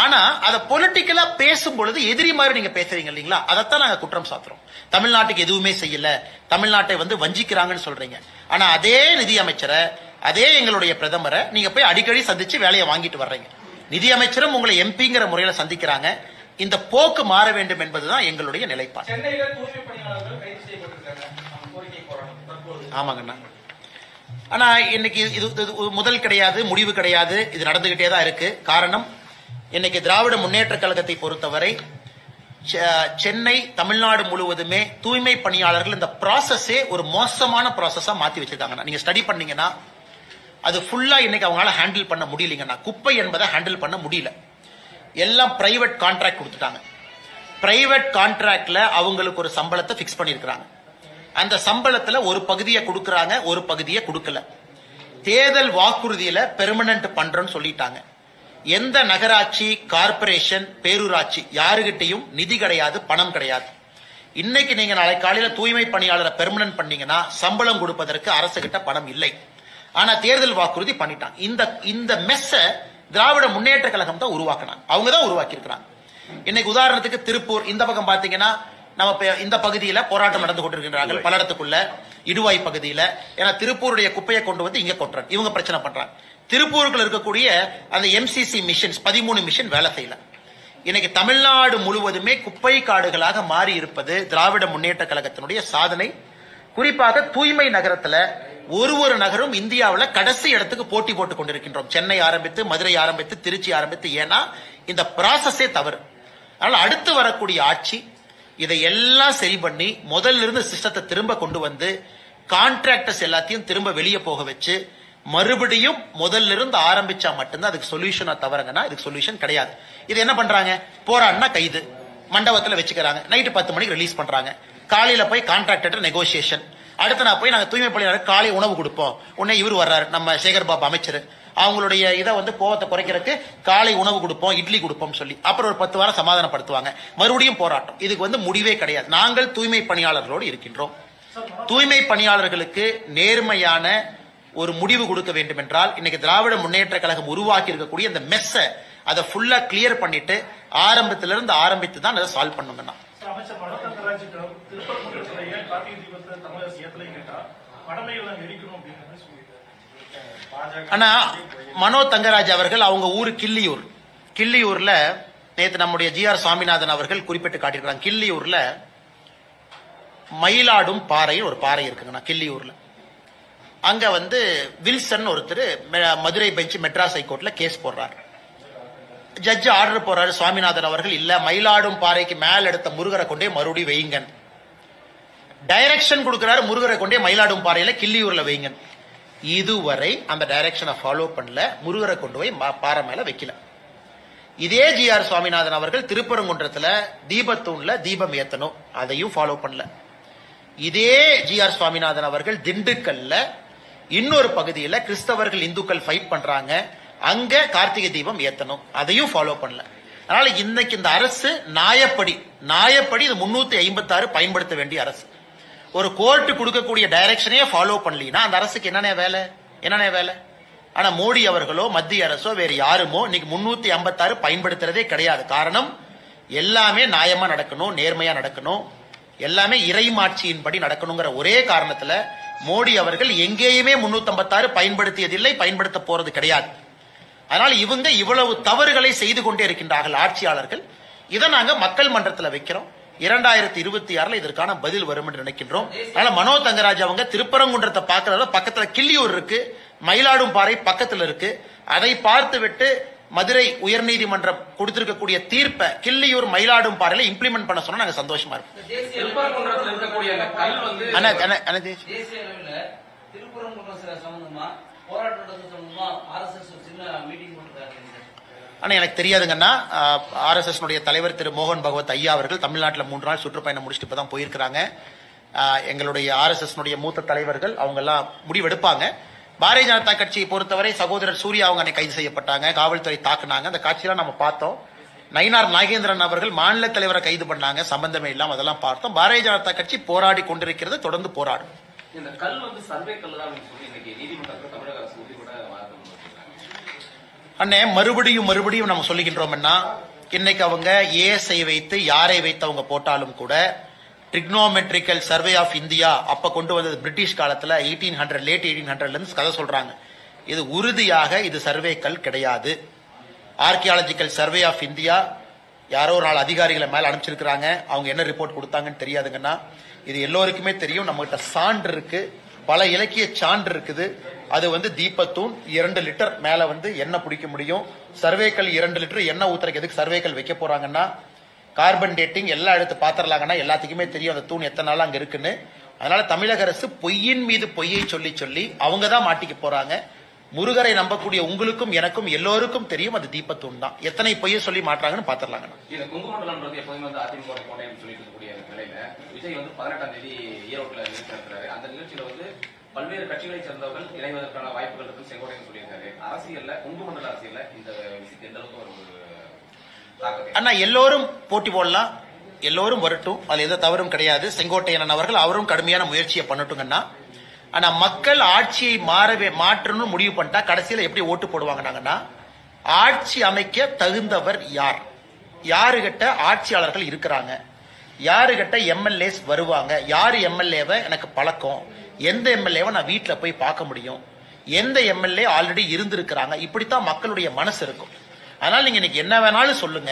ஆனா அதை பொலிட்டிக்கலா பேசும் பொழுது எதிரி மாதிரி நீங்க பேசுறீங்க இல்லீங்களா, அதைத்தான் நாங்க குற்றம் சாத்துறோம். தமிழ்நாட்டுக்கு எதுவுமே செய்யல, தமிழ்நாட்டை வஞ்சிக்கிறாங்கன்னு சொல்றீங்க. ஆனா அதே நிதியமைச்சரை, அதே எங்களுடைய பிரதமரை நீங்க போய் அடிக்கடி சந்திச்சு வேலையை வாங்கிட்டு வர்றீங்க. நிதியமைச்சரும் உங்களை எம்பிங்கிற முறையில சந்திக்கிறாங்க. இந்த போக்கு மாற வேண்டும் என்பதுதான் எங்களுடைய நிலைப்பாடு. சென்னையில தூய்மை பணியாளர்கள் கைது செய்யப்பட்டிருக்காங்க. ஆமாங்கண்ணா. ஆனா இன்னைக்கு இது முதல் கிடையாது, முடிவு கிடையாது. இது நடந்துகிட்டே தான் இருக்கு. காரணம், இன்னைக்கு திராவிட முன்னேற்ற கழகத்தை பொறுத்தவரை சென்னை, தமிழ்நாடு முழுவதுமே தூய்மை பணியாளர்கள் இந்த ப்ராசஸே ஒரு மோசமான ப்ராசஸா மாத்தி வச்சிருக்காங்க. நீங்க ஸ்டடி பண்ணீங்கன்னா அது ஃபுல்லா இன்னைக்கு அவங்களால ஹேண்டில் பண்ண முடியலங்கண்ணா. குப்பை என்பதை ஹேண்டில் பண்ண முடியல. எல்லாம் பிரைவேட் கான்ட்ராக்ட் கொடுத்துட்டாங்க. பிரைவேட் கான்ட்ராக்ட்ல அவங்களுக்கு ஒரு சம்பளத்தை பிக்ஸ் பண்ணிருக்காங்க. அந்த சம்பளத்துல ஒரு பகுதியை கொடுக்கறாங்க, ஒரு பகுதியை கொடுக்கல. தேர்தல் வாக்குறுதியில பெர்மனன்ட் பண்றோம்னு சொல்லிட்டாங்க. எந்த நகராட்சி, கார்பரேஷன், பேரூராட்சி யாருகிட்டையும் நிதி கிடையாது, பணம் கிடையாது. இன்னைக்கு நீங்க நாளை காலையில தூய்மை பணியாளரை பெர்மனன்ட் பண்ணீங்கன்னா சம்பளம் கொடுப்பதற்கு அரசு கிட்ட பணம் இல்லை. ஆனா தேர்தல் வாக்குறுதி பண்ணிட்டாங்க. இந்த மெஸ்ஸ திராவிட முன்னேற்ற கழகம் தான் உருவாக்கினாங்க. அவங்க தான் உருவாக்கி இருக்கிறாங்க. இன்னைக்கு உதாரணத்துக்கு திருப்பூர் இந்த பக்கம் பாத்தீங்கன்னா நம்ம இந்த பகுதியில போராட்டம் நடந்து கொண்டிருக்கிறார்கள். பல்லடத்துக்குள்ள இடுவாய் பகுதியில. ஏன்னா திருப்பூருடைய குப்பையை கொண்டு வந்து இங்க கொட்டுறாங்க. இவங்க பிரச்சனை பண்றாங்க. திருப்பூருக்குள்ள இருக்கக்கூடிய அந்த MCC மிஷின்ஸ் 13 மிஷின் வேலை செய்யல. இன்னைக்கு தமிழ்நாடு முழுவதுமே குப்பை காடுகளாக மாறி இருப்பது திராவிட முன்னேற்ற கழகத்தினுடைய சாதனை. குறிப்பாக தூய்மை நகரத்துல ஒரு நகரும் இந்தியாவில் கடைசி இடத்துக்கு போட்டி போட்டுக் கொண்டிருக்கின்றோம். சென்னை ஆரம்பித்து, மதுரை ஆரம்பித்து, திருச்சி ஆரம்பித்து. ஏன்னா இந்த ப்ராசஸே தவறு. அதனால அடுத்து வரக்கூடிய ஆட்சி இதை எல்லாம் சரி பண்ணி முதல்ல இருந்து சிஸ்டத்தை திரும்ப கொண்டு வந்து கான்ட்ராக்டர்ஸ் எல்லாத்தையும் திரும்ப வெளியே போக வச்சு மறுபடியும் முதல்ல இருந்து ஆரம்பிச்சா மட்டும்தான் அதுக்கு சொல்யூஷனா தவறுங்கன்னா இதுக்கு சொல்யூஷன் கிடையாது. இது என்ன பண்றாங்க? போராடினா கைது, மண்டபத்தில் வச்சுக்கிறாங்க, நைட்டு 10 மணிக்கு ரிலீஸ் பண்றாங்க. காலையில போய் கான்ட்ராக்டர் நெகோசியேஷன். அடுத்து நான் போய் நாங்க தூய்மை பணியாளர் காலை உணவு கொடுப்போம். உடனே இவர் வர்றாரு, நம்ம சேகர் பாபு அமைச்சர். அவங்களுடைய இதை கோவத்தை குறைக்கிறதுக்கு காலை உணவு கொடுப்போம், இட்லி கொடுப்போம் சொல்லி அப்புறம் ஒரு 10 வாரம் சமாதானப்படுத்துவாங்க. மறுபடியும் போராட்டம். இதுக்கு முடிவே கிடையாது. நாங்கள் தூய்மை பணியாளர்களோடு இருக்கின்றோம். தூய்மை பணியாளர்களுக்கு நேர்மையான ஒரு முடிவு கொடுக்க வேண்டும் என்றால் இன்னைக்கு திராவிட முன்னேற்ற கழகம் உருவாக்கி இருக்கக்கூடிய இந்த மெஸ்ஸை அதை ஃபுல்லா கிளியர் பண்ணிட்டு ஆரம்பத்திலிருந்து ஆரம்பித்து தான் அதை சால்வ் பண்ணுங்கண்ணா. அமைச்சர் மனோ தங்கராஜ் திருப்பரங்குன்றத்துல ஏன் கார்த்திகை தீபத்தை தமிழக ஏத்தலையும் கேட்டா கடமைகளை எரிக்கணும் அப்படின்னு சொல்லிட்டாரு. ஆனா மனோ தங்கராஜ் அவர்கள் அவங்க ஊரு கிள்ளியூர்ல நேற்று நம்முடைய ஜி.ஆர். சுவாமிநாதன் அவர்கள் குறிப்பிட்டு காட்டியிருக்கிறாங்க. கிள்ளியூர்ல மயிலாடும் பாறை ஒரு பாறை இருக்குங்கண்ணா கிள்ளியூர்ல. அங்க வில்சன் ஒருத்தர் மதுரை பெஞ்ச் மெட்ராஸ் ஹைகோர்ட்ல கேஸ் போடுறாரு. ஜட்ஜ் ஆர்டர் போறாரு. சுவாமிநாதன் அவர்கள் இல்ல மயிலாடும் பாறைக்கு மேல எடுத்த முருகரை கொண்டே மறுபடியும் வைங்க டைரக்ஷன் கொடுக்கிறாரு. முருகரை கொண்டே மயிலாடும் பாறையில கிள்ளியூர்ல வைங்க. இதுவரை அந்த டைரக்ஷனை ஃபாலோ பண்ணல. முருகரை கொண்டு போய் பாறை மேல வைக்கல. இதே ஜி.ஆர். சுவாமிநாதன் அவர்கள் திருப்பரங்குன்றத்துல தீபத்தூண்ல தீபம் ஏத்தணும், அதையும் ஃபாலோ பண்ணல. இதே ஜி.ஆர். சுவாமிநாதன் அவர்கள் திண்டுக்கல்ல இன்னொரு பகுதியில் கிறிஸ்தவர்கள் இந்துக்கள் ஃபைட் பண்றாங்க, அங்க கார்த்திகை தீபம் ஏத்தணும், அதையும் ஃபாலோ பண்ணல. அதனால இன்னைக்கு இந்த அரசு நியாயப்படி இது 356 பயன்படுத்த வேண்டிய அரசு. ஒரு கோர்ட் கொடுக்கக்கூடிய டைரக்ஷனே ஃபாலோ பண்ணலீங்கன்னா அந்த அரசுக்கு என்னென்ன வேலை? ஆனா மோடி அவர்களோ மத்திய அரசோ வேற யாருமோ இன்னைக்கு 356 பயன்படுத்துறதே கிடையாது. காரணம் எல்லாமே நியாயமா நடக்கணும், நேர்மையா நடக்கணும், எல்லாமே இறைமாட்சியின்படி நடக்கணுங்கிற ஒரே காரணத்துல மோடி அவர்கள் எங்கேயுமே 356 பயன்படுத்தியதில்லை, பயன்படுத்த போறது கிடையாது. அதனால இவங்க இவ்வளவு தவறுகளை செய்து கொண்டே இருக்கின்றார்கள் ஆட்சியாளர்கள். இதை நாங்க மக்கள் மன்றத்தில் வைக்கிறோம். 2026 இதற்கான பதில் வரும் என்று நினைக்கின்றோம். அதனால மனோ தங்கராஜ் அவங்க திருப்பரங்குன்றத்தை பார்க்கறத பக்கத்துல கிள்ளியூர் இருக்கு, மயிலாடும் பாறை பக்கத்துல இருக்கு, அதை பார்த்து விட்டு மதுரை உயர்நீதிமன்றம் கொடுத்திருக்கக்கூடிய தீர்ப்பை கிள்ளியூர் மயிலாடும் பாறையில இம்ப்ளிமெண்ட் பண்ண சொன்னா நாங்க சந்தோஷமா இருப்போம். திருப்பரங்குன்றத்தில் இருக்கக்கூடிய அந்த கல் தேசிய அளவில் திருப்பரங்குன்றம் சம்பந்தமா போராட்டம் சம்பந்தமா RSS சின்ன மீட்டிங் போட்டிருக்காங்க. ஆனா எனக்கு தெரியாதுங்கன்னா RSS தலைவர் திரு மோகன் பகவத் ஐயா அவர்கள் தமிழ்நாட்டில் 3 நாள் சுற்றுப்பயணம் முடிச்சுட்டு இப்பதான் போயிருக்கிறாங்க. எங்களுடைய RSS மூத்த தலைவர்கள் அவங்க எல்லாம் முடிவெடுப்பாங்க. பாரதிய ஜனதா கட்சியை பொறுத்தவரை சகோதரர் சூர்யா அவங்க கைது செய்யப்பட்டாங்க, காவல்துறை தாக்குனாங்க, அந்த காட்சியெல்லாம் நம்ம பார்த்தோம். நயினார் நாகேந்திரன் அவர்கள் மாநில தலைவரை கைது பண்ணாங்க, சம்பந்தமே இல்லாம அதெல்லாம் பார்த்தோம். பாரதிய ஜனதா கட்சி போராடி கொண்டிருக்கிறது, தொடர்ந்து போராடும். இந்த கல் சர்வே கல் தான் சொல்லி இன்னைக்கு நீதிமன்றத்தில் தமிழக அரசு கூட அண்ணே மறுபடியும் நம்ம சொல்லுகின்றோம்னா இன்னைக்கு அவங்க ஏஎஸ்ஐ வைத்து யாரை வைத்து அவங்க போட்டாலும் கூட ட்ரிக்னோமெட்ரிக்கல் சர்வே ஆஃப் இந்தியா அப்ப கொண்டு வந்தது பிரிட்டிஷ் காலத்துல 1800 லேட் 1800 இருந்து கதை சொல்றாங்க. இது உறுதியாக இது சர்வேக்கள் கிடையாது. ஆர்கியாலஜிக்கல் சர்வே ஆஃப் இந்தியா யாரோ ஒரு நாள் அதிகாரிகளை மேல அனுப்பிச்சிருக்கிறாங்க. அவங்க என்ன ரிப்போர்ட் கொடுத்தாங்கன்னு தெரியாதுங்கன்னா இது எல்லோருக்குமே தெரியும். நம்ம கிட்ட சான்று இருக்கு, பல இலக்கிய சான்று இருக்குது. அது தீபத்தூண் 2 லிட்டர் மேல எண்ணெய் பிடிக்க முடியும். சர்வேக்கள் 2 லிட்டர் எண்ணெய் ஊத்துறதுக்கு எதுக்கு சர்வேக்கள் வைக்க போறாங்கன்னா கார்பன் டேட்டிங் எல்லாம் எடுத்து பாத்திரலாங்கன்னா எல்லாத்துக்குமே தெரியும் அந்த தூண் எத்தனை நாள் அங்க இருக்குன்னு. அதனால தமிழக அரசு பொய்யின் மீது பொய்யை சொல்லி அவங்க தான் மாட்டிக்க போறாங்க. முருகரை நம்பக்கூடிய உங்களுக்கும் எனக்கும் எல்லோருக்கும் தெரியும் அது தீபத்தூண் தான். எத்தனை பொய்யை சொல்லி மாட்டாங்கன்னு பாத்திரலாங்க. இந்த குங்குமண்டலம் எப்போதுமே அதிமுக கோட்டைன்னு சொல்லிட்டு இருக்கக்கூடிய நிலையில விஜய் 18ஆம் தேதி ஈரோட்டில் நிகழ்ச்சி நடத்துறாரு. அந்த நிகழ்ச்சியில பல்வேறு கட்சிகளை சேர்ந்தவர்கள் இணைவதற்கான வாய்ப்புகள் இருக்கு செங்கோட்டையன் சொல்லியிருக்காரு. அரசியல்ல குங்குமண்டல அரசியல்ல இந்த விஷயத்தை எந்த அளவுக்கு ஒரு அண்ணா எல்லாரும் போட்டி போடலாம், எல்லோரும் வரட்டும், அதுல எந்த தவறும் கிடையாது. செங்கோட்டையன் அவர்கள் அவரும் கடுமையான முயற்சியை பண்ணட்டுங்கன்னா. ஆனா மக்கள் ஆட்சியை மாற்றணும்னு முடிவு பண்ணிட்டா கடைசியில எப்படி ஓட்டு போடுவாங்கன்னா ஆட்சி அமைக்க தகுந்தவர் யாருகிட்ட ஆட்சியாளர்கள் இருக்கிறாங்க, யாருகிட்ட எம்எல்ஏஸ் வருவாங்க, யாரு எம்எல்ஏவை எனக்கு பழக்கம், எந்த எம்எல்ஏவை நான் வீட்டுல போய் பார்க்க முடியும், எந்த எம்எல்ஏ ஆல்ரெடி இருந்திருக்கிறாங்க, இப்படித்தான் மக்களுடைய மனசு இருக்கும். அதனால நீங்க இன்னைக்கு என்ன வேணாலும் சொல்லுங்க,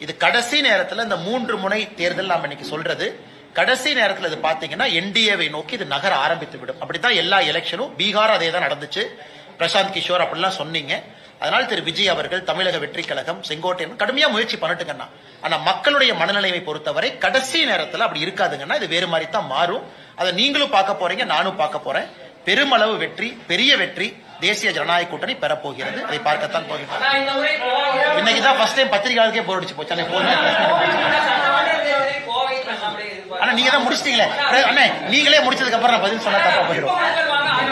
இது கடைசி நேரத்தில் இந்த 3 முனை தேர்தல் நாம இன்னைக்கு சொல்றது கடைசி நேரத்தில் இது பாத்தீங்கன்னா என்டிஏவை நோக்கி இது நகர ஆரம்பித்து விடும். அப்படித்தான் எல்லா எலெக்ஷனும், பீகார் அதே தான் நடந்துச்சு, பிரசாந்த் கிஷோர் அப்படிலாம் சொன்னீங்க. அதனால் திரு விஜய் அவர்கள் தமிழக வெற்றி கழகம் செங்கோட்டையன் கடுமையா முயற்சி பண்ணட்டுங்கன்னா. ஆனா மக்களுடைய மனநிலையை பொறுத்தவரை கடைசி நேரத்தில் அப்படி இருக்காதுங்கன்னா இது வேறு மாதிரி தான் மாறும். அதை நீங்களும் பார்க்க போறீங்க, நானும் பார்க்க போறேன். பெருமளவு வெற்றி, பெரிய வெற்றி தேசிய ஜனநாயக கூட்டணி பெறப்போகிறது. அதை பார்க்கத்தான் போகிறோம். இன்னைக்குதான் ஃபர்ஸ்ட் டைம் பத்திரிகையாளருக்கே போர் அடிச்சு போச்சு. ஆனா நீங்க தான் முடிச்சிட்டீங்களே, நீங்களே முடிச்சதுக்கு அப்புறம் நான் பதில் சொன்னா தப்பா போயிடும்.